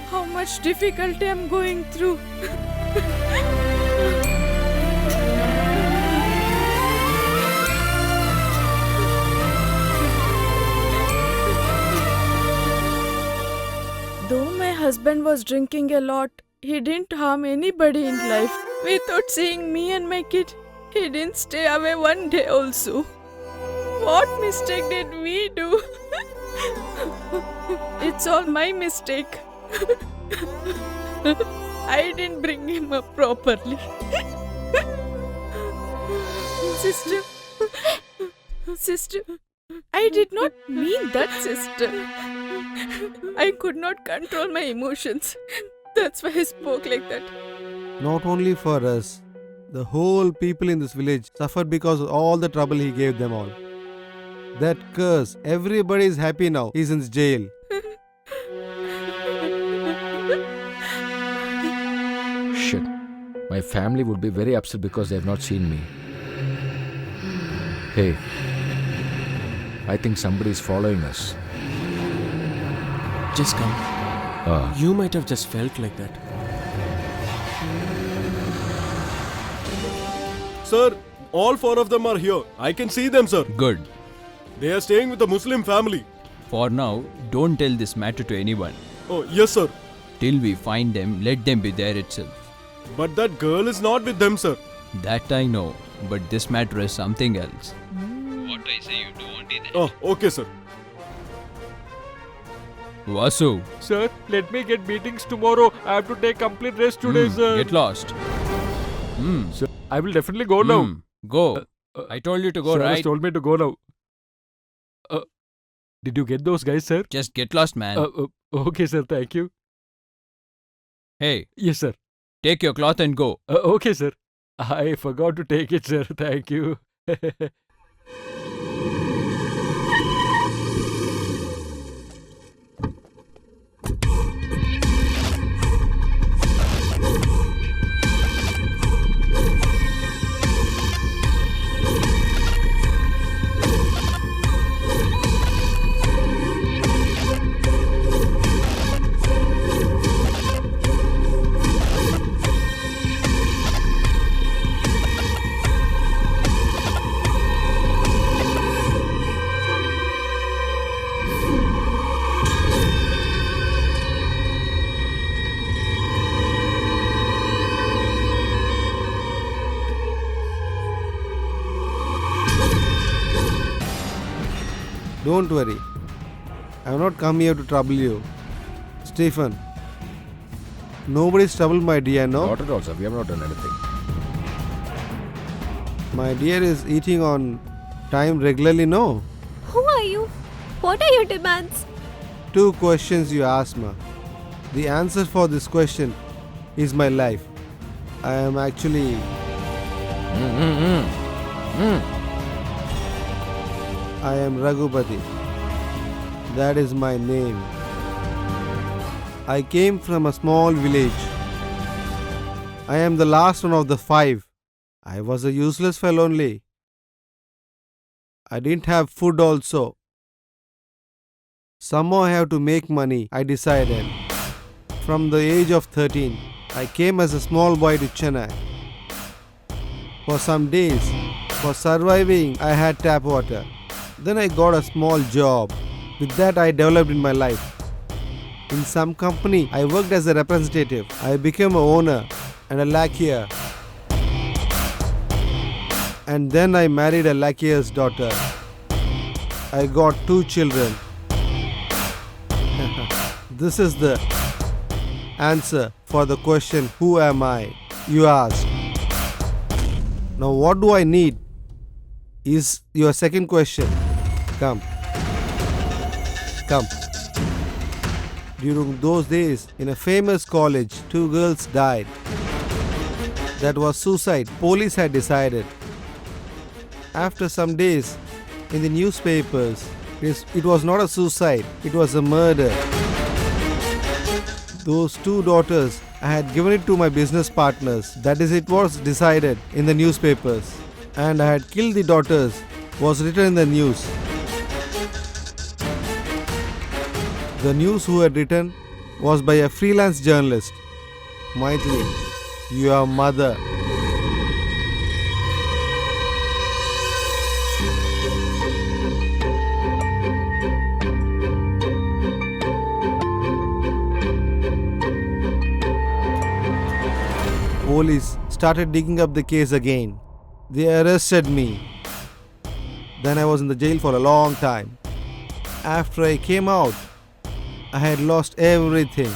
How much difficulty I'm going through. Though my husband was drinking a lot, he didn't harm anybody in life. Without seeing me and my kid, he didn't stay away one day also. What mistake did we do? It's all my mistake. I didn't bring him up properly. Sister, I did not mean that, sister. I could not control my emotions. That's why I spoke like that. Not only for us, the whole people in this village suffered because of all the trouble he gave them all. That curse, everybody is happy now. He's in jail. Shit. My family would be very upset because they have not seen me. Hey, I think somebody is following us. Just come. You might have just felt like that. Sir, all 4 of them are here. I can see them, sir. Good. They are staying with a Muslim family. For now, don't tell this matter to anyone. Oh, yes, sir. Till we find them, let them be there itself. But that girl is not with them, sir. That I know, but this matter is something else. What I say, you do only that. Oh, okay, sir. Vasu, Sir, let me get meetings tomorrow. I have to take complete rest today, sir. get lost. Sir, I will definitely go now. Go. I told you to go, Sir has right? told me to go now. Did you get those guys, sir? Just get lost, man. Okay, sir. Thank you. Hey, Yes, sir. take your cloth and go. Okay, sir. I forgot to take it, sir. Thank you. Don't worry. I have not come here to trouble you. Stephen, nobody's troubled my dear, no? Not at all, sir. We have not done anything. My dear is eating on time regularly, no? Who are you? What are your demands? 2 questions you asked, ma. The answer for this question is my life. I am actually... I am Raghupati. That is my name. I came from a small village. I am the last one of the 5. I was a useless fellow only. I didn't have food also. Somehow I have to make money, I decided. From the age of 13, I came as a small boy to Chennai. For some days, for surviving, I had tap water. Then I got a small job. With that, I developed in my life. In some company, I worked as a representative. I became an owner and a lacquer. And then I married a lacquer's daughter. I got 2 children. This is the answer for the question, who am I? You asked. Now what do I need? Is your second question. Come. During those days, in a famous college, 2 girls died. That was suicide. Police had decided. After some days, in the newspapers, it was not a suicide, it was a murder. Those 2 daughters, I had given it to my business partners. That is, it was decided in the newspapers. And I had killed the daughters, was written in the news. The news who had written was by a freelance journalist. Maithili, your mother. Police started digging up the case again. They arrested me. Then I was in the jail for a long time. After I came out, I had lost everything.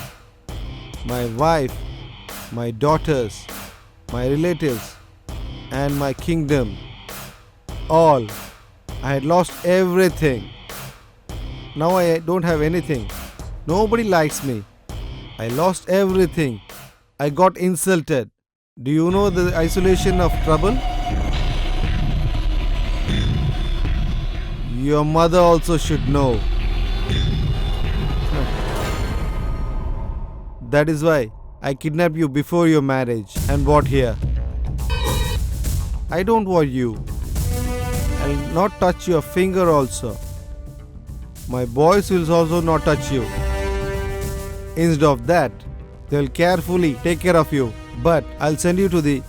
My wife, my daughters, my relatives, and my kingdom. All. I had lost everything. Now I don't have anything. Nobody likes me. I lost everything. I got insulted. Do you know the isolation of trouble? Your mother also should know. That is why I kidnapped you before your marriage and brought here. I don't want you. I'll not touch your finger also. My boys will also not touch you. Instead of that, they'll carefully take care of you. But I'll send you to the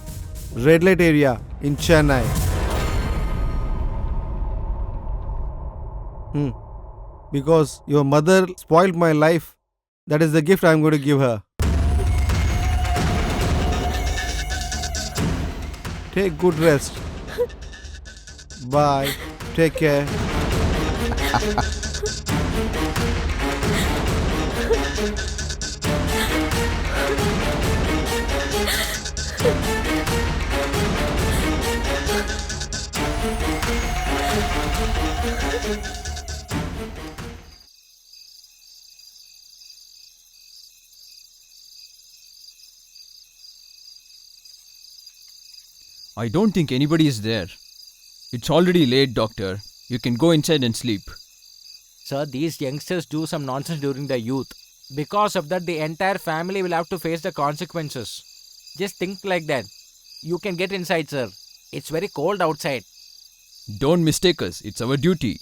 red light area in Chennai. Because your mother spoiled my life. That is the gift I'm going to give her. Take good rest. Bye. Take care. I don't think anybody is there. It's already late, doctor. You can go inside and sleep. Sir, these youngsters do some nonsense during their youth. Because of that, the entire family will have to face the consequences. Just think like that. You can get inside, sir. It's very cold outside. Don't mistake us. It's our duty.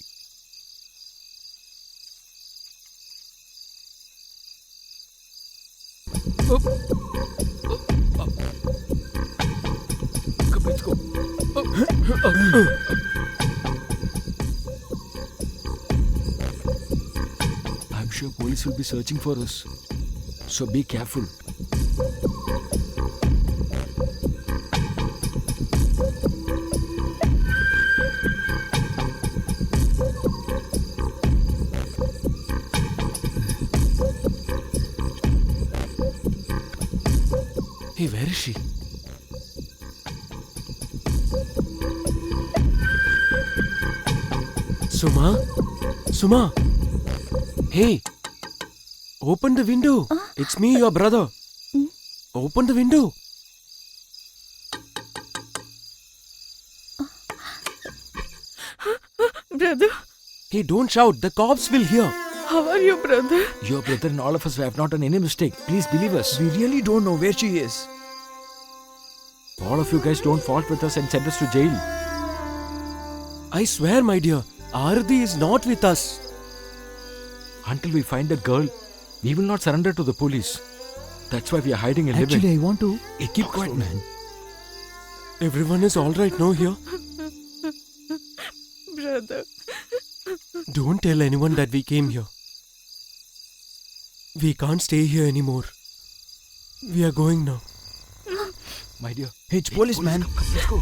Come, let's go. I'm sure police will be searching for us. So be careful. Hey, where is she? Suma? Suma? Hey! Open the window. It's me, your brother. Open the window. Brother, Hey, don't shout. The cops will hear. how are you, brother? Your brother and all of us have not done any mistake. Please believe us. We really don't know where she is. All of you guys don't fault with us and send us to jail. I swear, my dear, Arati is not with us. Until we find that girl, we will not surrender to the police. That's why we are hiding and living. Actually, I want to. Hey, keep quiet, man. Everyone is alright now here. Brother. Don't tell anyone that we came here. We can't stay here anymore. We are going now. My dear. Hey, it's policeman. Come, let's go.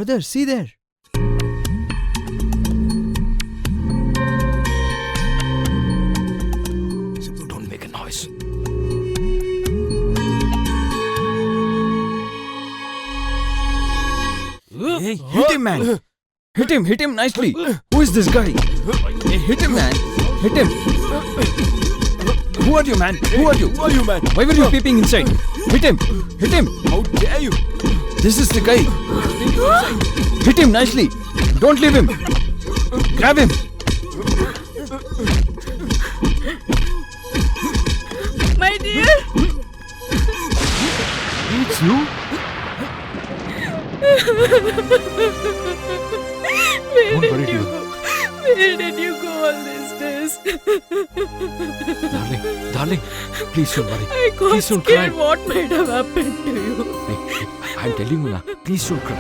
Brother, see there. Don't make a noise. Hey, hit him, man. Hit him nicely. Who is this guy? Hey, hit him, man. Hit him. Who are you, man? Who are you? Who are you, man? Why were you peeping inside? Hit him. Hit him. How dare you? This is the guy. Hit him nicely. Don't leave him. Grab him. My dear. It's you? Where did you go all these days? Darling, please don't worry. I got Please don't scared cry. what might have happened to you. Hey, I'm telling you now, please don't cry.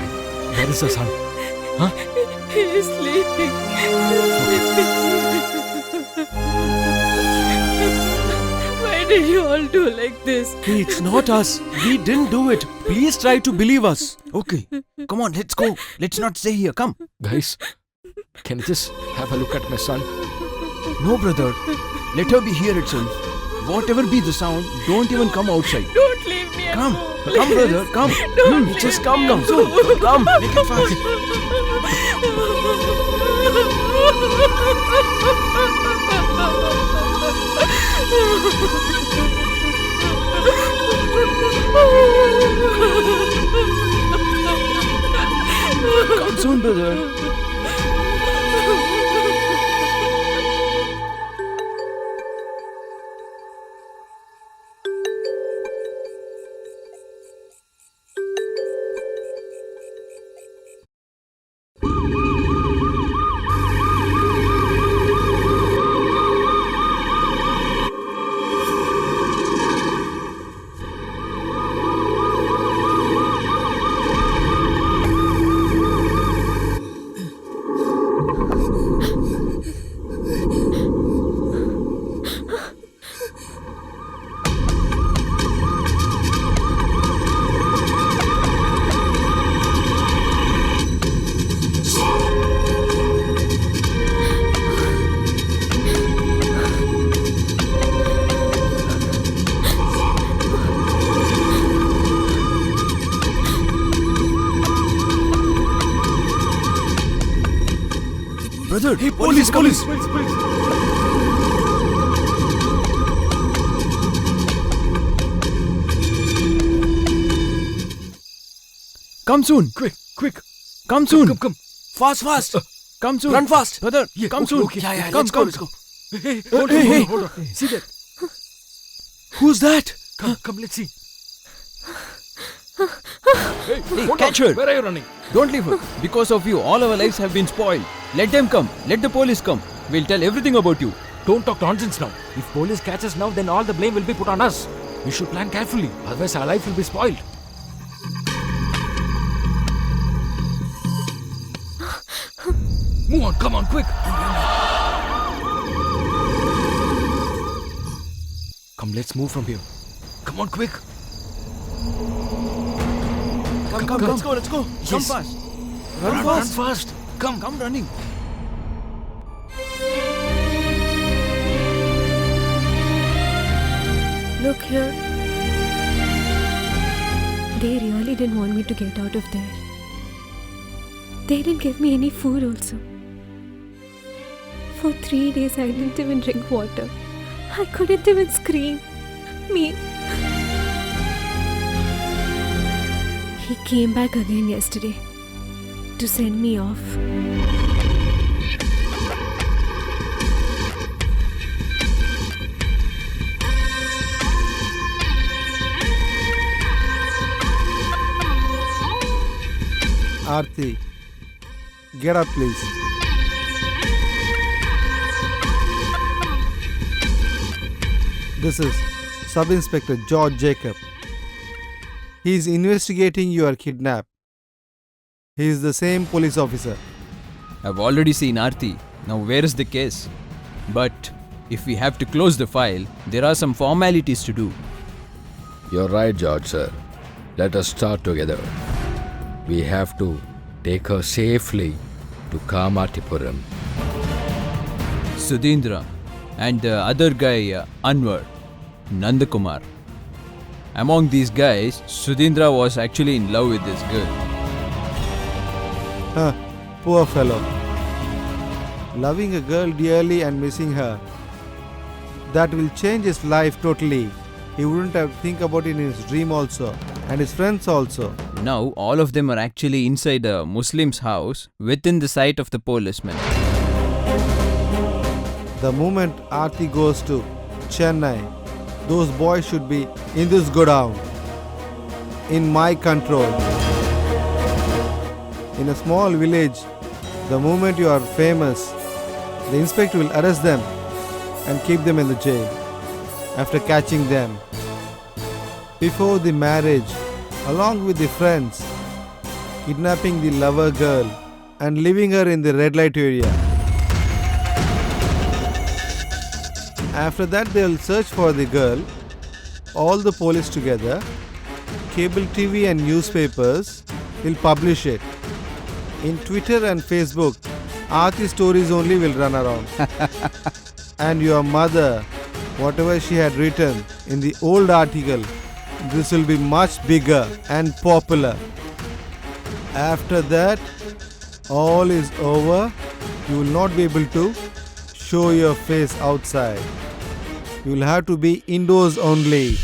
Where is the son? He is sleeping. Why did you all do like this? Hey, it's not us. We didn't do it. Please try to believe us. Okay. Come on, let's go. Let's not stay here. Come. Guys, can you just have a look at my son? No, brother. Let her be here itself. Whatever be the sound, don't even come outside. Don't leave me Come. alone. Come, brother. Come. Don't leave Just me come now. alone. Soon. Come. Make it fast. Come soon, brother. Brother, Hey, police, police. come soon. Quick. Come soon. Come. Fast, fast. Come soon. Run fast. Brother, Yeah, come okay, soon. okay. Yeah, Come, let's go. Hey, hold on. See that? Who's that? Come, let's see. Hey, Hey, catch her. Where are you running? Don't leave her. Because of you, all our lives have been spoiled. Let them come. Let the police come. We'll tell everything about you. Don't talk nonsense now. If police catch us now, then all the blame will be put on us. We should plan carefully. Otherwise, our life will be spoiled. Move on, come on, quick. Come, let's move from here. Come on, quick. Come. Let's go. Come Yes. fast. Run fast. Come. Come running. Look here. They really didn't want me to get out of there. They didn't give me any food also. For 3 days I didn't even drink water. I couldn't even scream. Me. He came back again yesterday to send me off. Aarti, get up, please. This is Sub Inspector George Jacob. He is investigating your kidnap. He is the same police officer. I've already seen Aarti. Now where is the case? But if we have to close the file, there are some formalities to do. You're right, George, sir. Let us start together. We have to take her safely to Kamatipuram. Sudhindra and the other guy, Anwar, Nandakumar. Among these guys, Sudhindra was actually in love with this girl. Huh, poor fellow. Loving a girl dearly and missing her. That will change his life totally. He wouldn't have think about it in his dream also. And his friends also. Now, all of them are actually inside a Muslim's house within the sight of the policeman. The moment Aarti goes to Chennai, those boys should be in this godown. In my control. In a small village, the moment you are famous, the inspector will arrest them and keep them in the jail after catching them. Before the marriage, along with the friends, kidnapping the lover girl and leaving her in the red light area. After that, they will search for the girl, all the police together, cable TV and newspapers will publish it. In Twitter and Facebook, Aarti stories only will run around. And your mother, whatever she had written in the old article, this will be much bigger and popular. After that, all is over. You will not be able to show your face outside. You will have to be indoors only.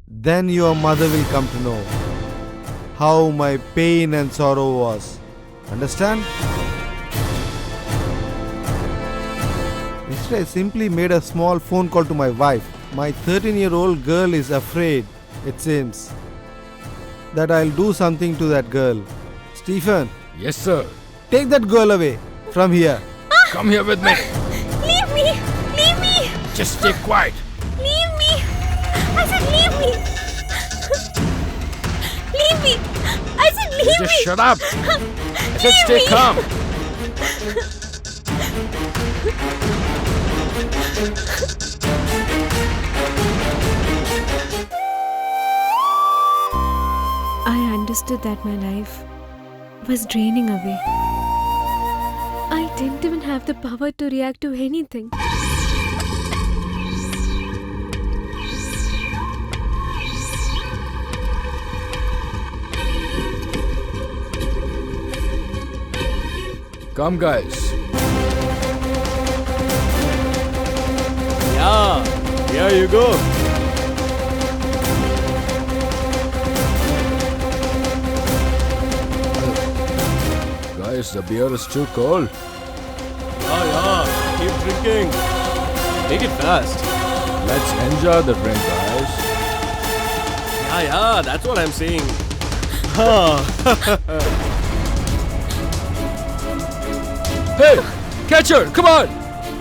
Then your mother will come to know how my pain and sorrow was. Understand? Instead, I simply made a small phone call to my wife. My 13-year-old girl is afraid, it seems, that I'll do something to that girl. Stephen, Yes, sir. take that girl away from here. Come here with me. Leave me! Leave me! Just stay quiet. Leave me! I said leave me! Leave me! I said leave Just me! shut up. I said stay calm. I understood that my life was draining away. I didn't even have the power to react to anything. Come, guys. Yeah, here you go. Guys, the beer is too cold. Yeah, keep drinking. Take it fast. Let's enjoy the drink, guys. Yeah, that's what I'm saying. Hey, catch her. Come on.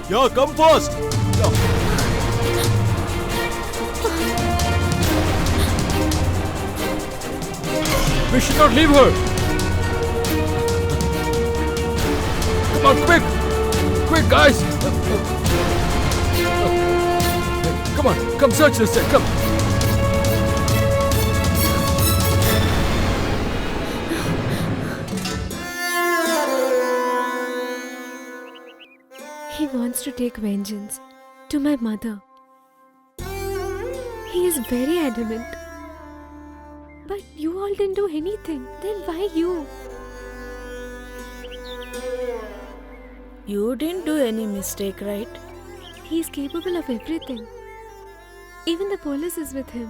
Yeah, come first. We should not leave her. Come on, quick. Quick, guys. Come on, come search this thing. Come. He wants to take vengeance to my mother. He is very adamant. But you all didn't do anything. Then why you? You didn't do any mistake, right? He's capable of everything. Even the police is with him.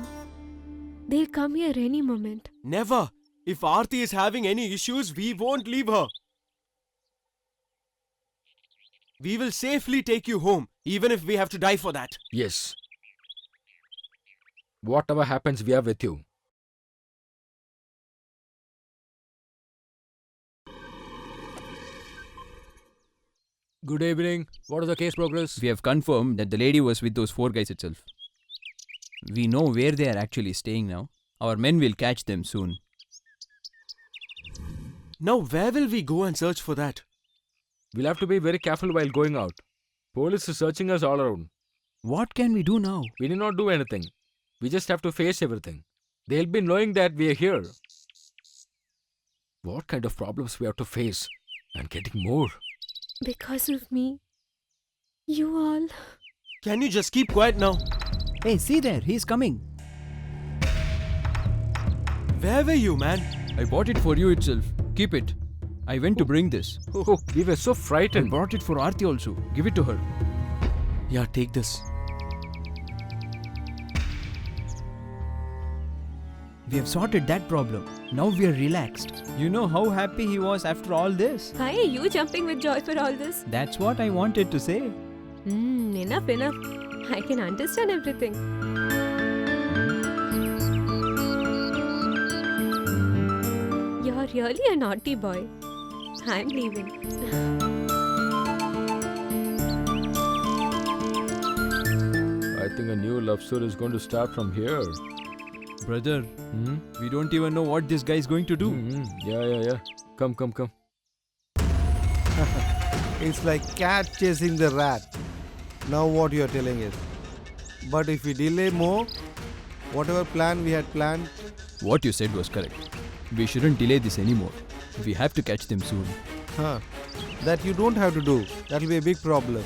They'll come here any moment. Never. If Aarti is having any issues, we won't leave her. We will safely take you home, even if we have to die for that. Yes. Whatever happens, we are with you. Good evening. What is the case progress? We have confirmed that the lady was with those 4 guys itself. We know where they are actually staying now. Our men will catch them soon. Now, where will we go and search for that? We'll have to be very careful while going out. Police is searching us all around. What can we do now? We need not do anything. We just have to face everything. They'll be knowing that we are here. what kind of problems we have to face and getting more. Because of me. You all. Can you just keep quiet now? Hey, see there, he's coming. Where were you, man? I bought it for you itself. Keep it. I went to bring this. Oh, we were so I frightened. brought it for Aarti also. Give it to her. Yeah, take this. We have sorted that problem. Now we are relaxed. You know how happy he was after all this? Why are you jumping with joy for all this? That's what I wanted to say. Enough. I can understand everything. You're really a naughty boy. I'm leaving. I think a new love story is going to start from here. Brother, Hmm? we don't even know what this guy is going to do. Yeah. Come. It's like cat chasing the rat. Now what you are telling is. But if we delay more, whatever plan we had planned, What you said was correct. We shouldn't delay this anymore. We have to catch them soon. that you don't have to do. That will be a big problem.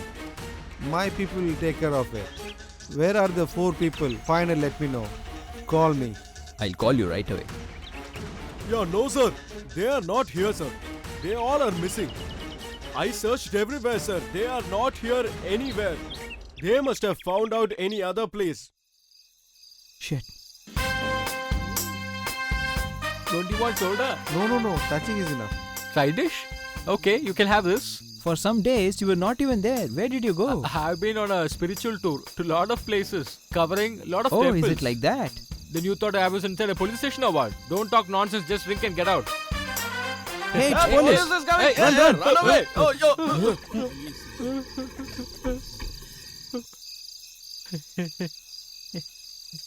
My people will take care of it. Where are the 4 people? Find and let me know. Call me. I'll call you right away. Yeah, no, sir. They are not here, sir. They all are missing. I searched everywhere, sir. They are not here anywhere. They must have found out any other place. Shit. Don't you want soda? No. Touching is enough. Side dish? Okay, you can have this. For some days you were not even there. Where did you go? I've been on a spiritual tour to lot of places, covering lot of Oh, temples. is it like that? Then you thought I was inside a police station or what? Don't talk nonsense, just drink and get out. Hey, it's police! Hey, Run away! Oh, yo!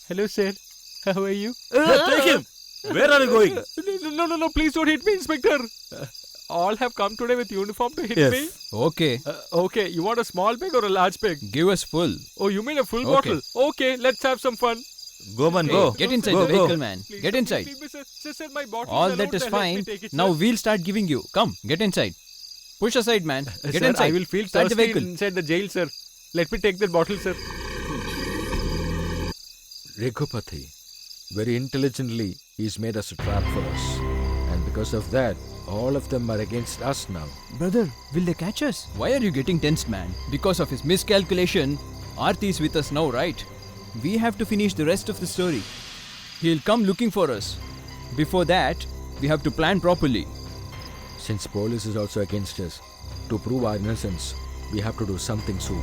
Hello, sir. How are you? Take him! Where are you going? No, please don't hit me, Inspector. All have come today with uniform to hit me. Okay, Okay, you want a small pig or a large pig? give us full. Oh, you mean a full Okay. bottle? Okay, let's have some fun. Go, man, Hey, get inside Go, the vehicle, go. man. Please, Get sir, inside. please, sir, my bottle All is that alone, is sir. Let me fine. take it, Now sir. we'll start giving you. Come, get inside. Push aside, man. Get Sir, inside. I will feel Start the thirsty vehicle. inside the jail, sir. Let me take that bottle, sir. Raghupati, very intelligently, he's made us a trap for us. And because of that, all of them are against us now. Brother, will they catch us? Why are you getting tensed, man? Because of his miscalculation, Aarti is with us now, right? We have to finish the rest of the story. He'll come looking for us. Before that, we have to plan properly. Since police is also against us, to prove our innocence, we have to do something soon.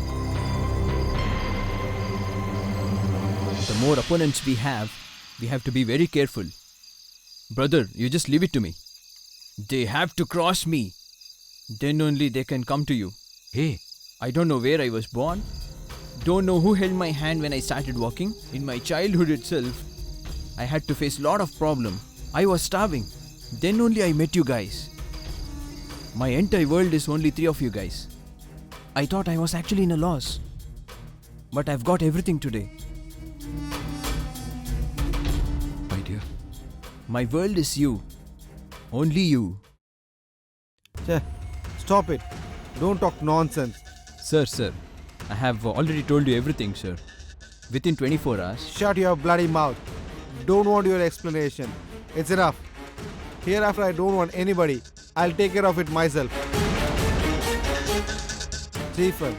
The more opponents we have to be very careful. Brother, you just leave it to me. They have to cross me. Then only they can come to you. Hey, I don't know where I was born. Don't know who held my hand when I started walking. In my childhood itself, I had to face lot of problem. I was starving. Then only I met you guys. My entire world is only 3 of you guys. I thought I was actually in a loss. But I've got everything today. my dear. My world is you. Only you. Stop it. Don't talk nonsense. Sir. I have already told you everything, sir. Within 24 hours. Shut your bloody mouth. Don't want your explanation. It's enough. Hereafter, I don't want anybody. I'll take care of it myself. Stephen,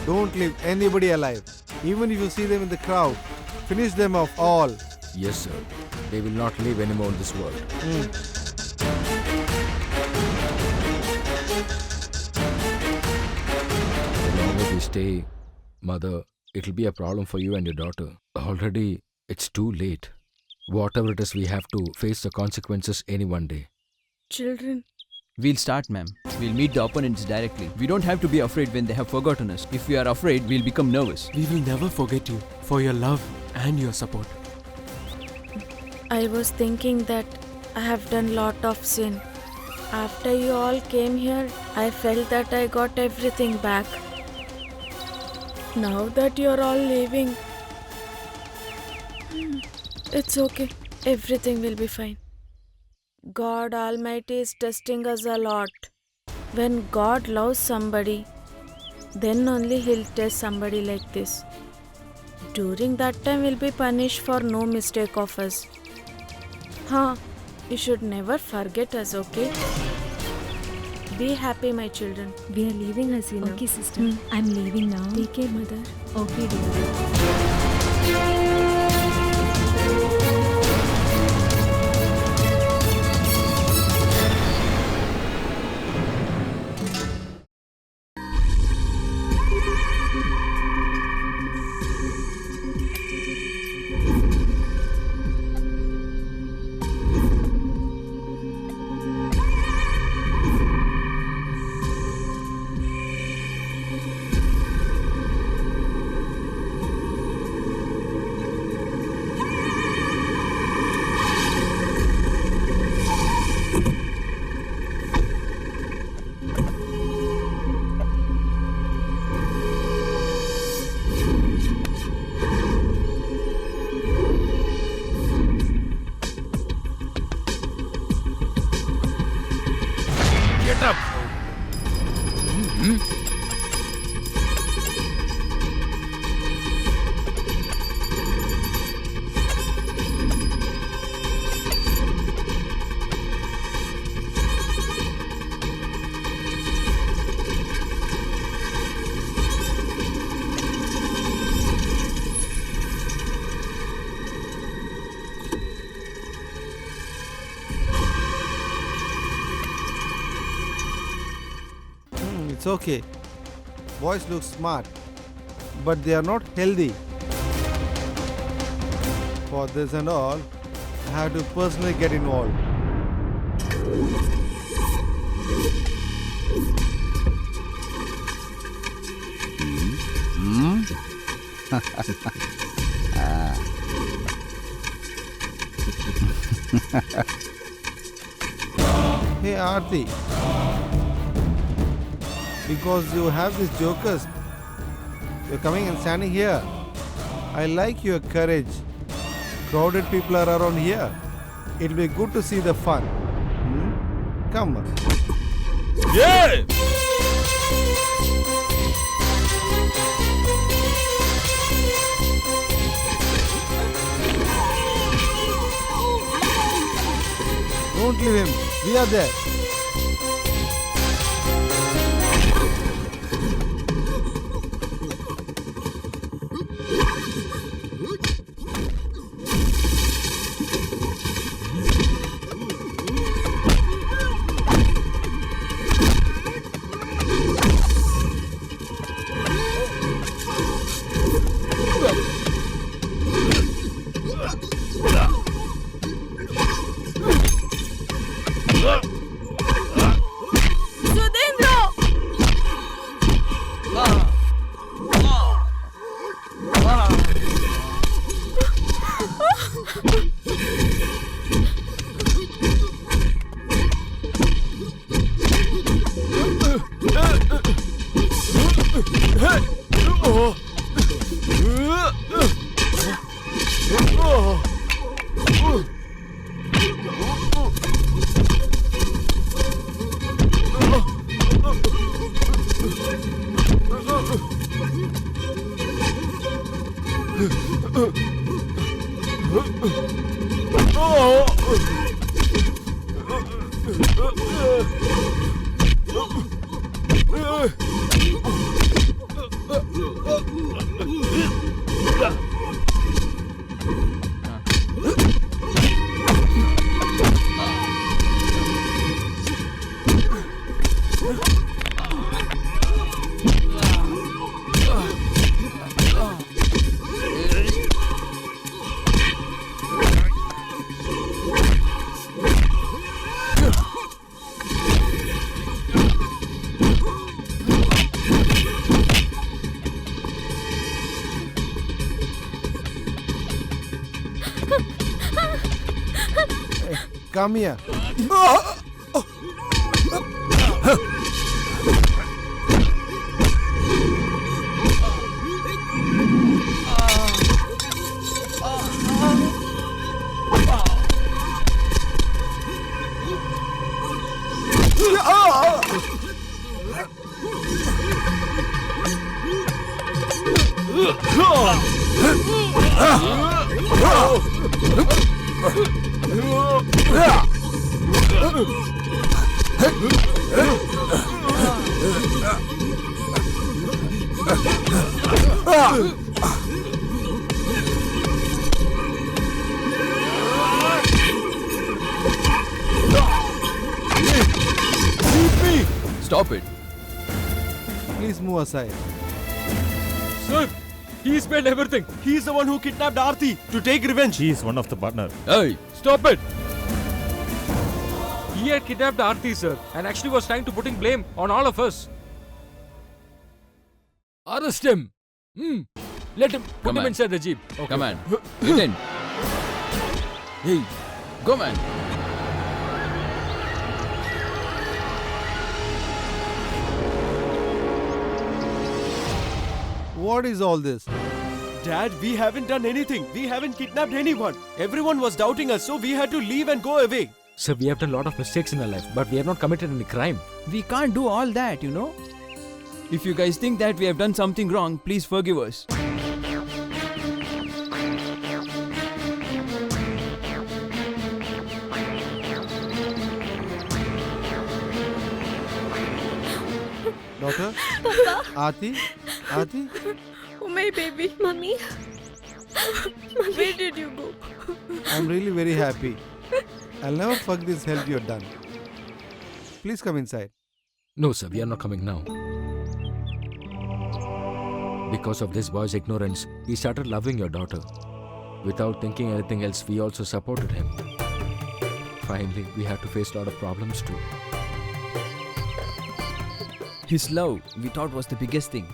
don't leave anybody alive. Even if you see them in the crowd, finish them off all. Yes, sir. They will not live anymore in this world. The longer we stay, Mother, it'll be a problem for you and your daughter. Already, it's too late. Whatever it is, we have to face the consequences any one day. Children. We'll start, ma'am. We'll meet the opponents directly. We don't have to be afraid when they have forgotten us. If we are afraid, we'll become nervous. We will never forget you for your love and your support. I was thinking that I have done lot of sin. After you all came here, I felt that I got everything back. Now that you're all leaving, it's okay. Everything will be fine. God Almighty is testing us a lot. When God loves somebody, then only He'll test somebody like this. During that time, we'll be punished for no mistake of us. Huh, you should never forget us, okay? Be happy, my children. We are leaving, Hasina. Okay, sister. I'm leaving now. Take care, mother. Okay, dear. Get up! It's okay. Boys look smart, but they are not healthy. For this and all, I have to personally get involved. Hey Aarti, because you have these jokers, you're coming and standing here. I like your courage. Crowded people are around here. It'll be good to see the fun. Come on. Yeah! Don't leave him. We are there. Come here. Stop it. Please move aside. Sir, he spent everything. He's the one who kidnapped Aarti to take revenge. He is one of the partner. Hey, stop it. He had kidnapped Aarti, sir, and actually was trying to putting blame on all of us. Arrest him. Let him put Come him on. inside the jeep. Okay. Come on. Get in. Hey, go man. What is all this? Dad, we haven't done anything. We haven't kidnapped anyone. Everyone was doubting us, so we had to leave and go away. Sir, we have done a lot of mistakes in our life, but we have not committed any crime. We can't do all that, you know. If you guys think that we have done something wrong, please forgive us. Daughter? Aarti? Aarti? Oh, my baby. Mummy. Where did you go? I'm really very happy. I'll never fuck this help you've done. Please come inside. No, sir, we are not coming now. Because of this boy's ignorance, he started loving your daughter. Without thinking anything else, we also supported him. Finally, we had to face a lot of problems too. His love, we thought was the biggest thing.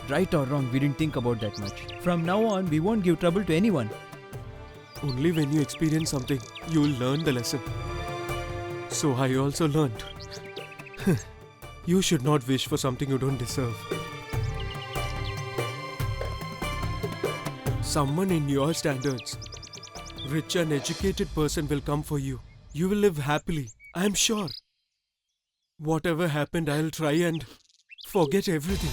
Right or wrong, we didn't think about that much. From now on, we won't give trouble to anyone. Only when you experience something, you will learn the lesson. So I also learned. You should not wish for something you don't deserve. Someone in your standards, rich and educated person will come for you. You will live happily, I am sure. Whatever happened, I'll try and forget everything.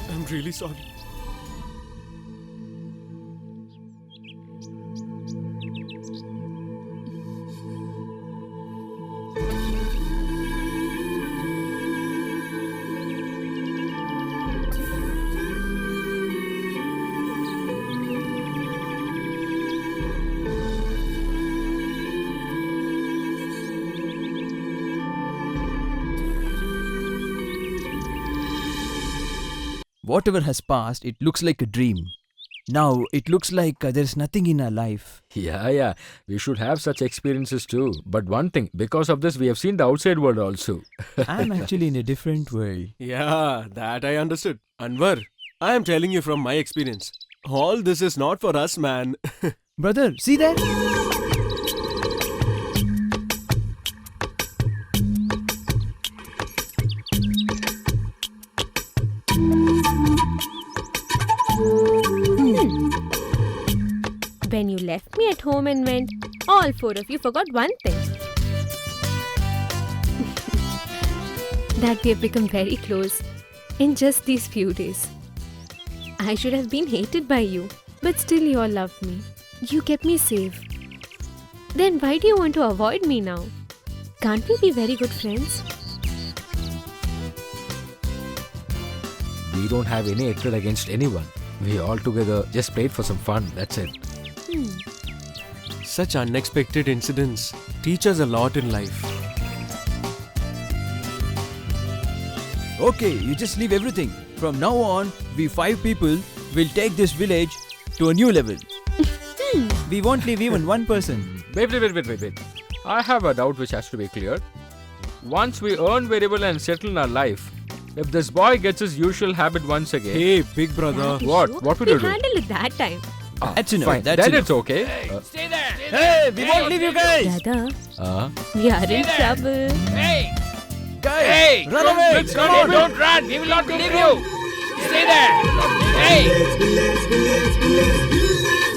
I'm really sorry. Whatever has passed, it looks like a dream. Now, it looks like there's nothing in our life. Yeah, we should have such experiences too. But one thing, because of this, we have seen the outside world also. I'm actually in a different world. Yeah, that I understood. Anwar, I am telling you from my experience. All this is not for us, man. Brother, see that? When you left me at home and went, all four of you forgot one thing. That we have become very close in just these few days. I should have been hated by you, but still you all loved me. You kept me safe. Then why do you want to avoid me now? Can't we be very good friends? We don't have any hatred against anyone. We all together just played for some fun, that's it. Such unexpected incidents teach us a lot in life. Okay, you just leave everything. From now on, we 5 people will take this village to a new level. We won't leave even one person. Wait. I have a doubt which has to be cleared. Once we earn very well and settle in our life, if this boy gets his usual habit once again... Hey, big brother. What? What would We you do? handled it that time. That's enough. Fine, That's then enough. it's okay. Hey, we won't leave you guys. Brother, we are in trouble. Guys, run away. Come on. Don't run. We will not leave you. Stay there. Hey.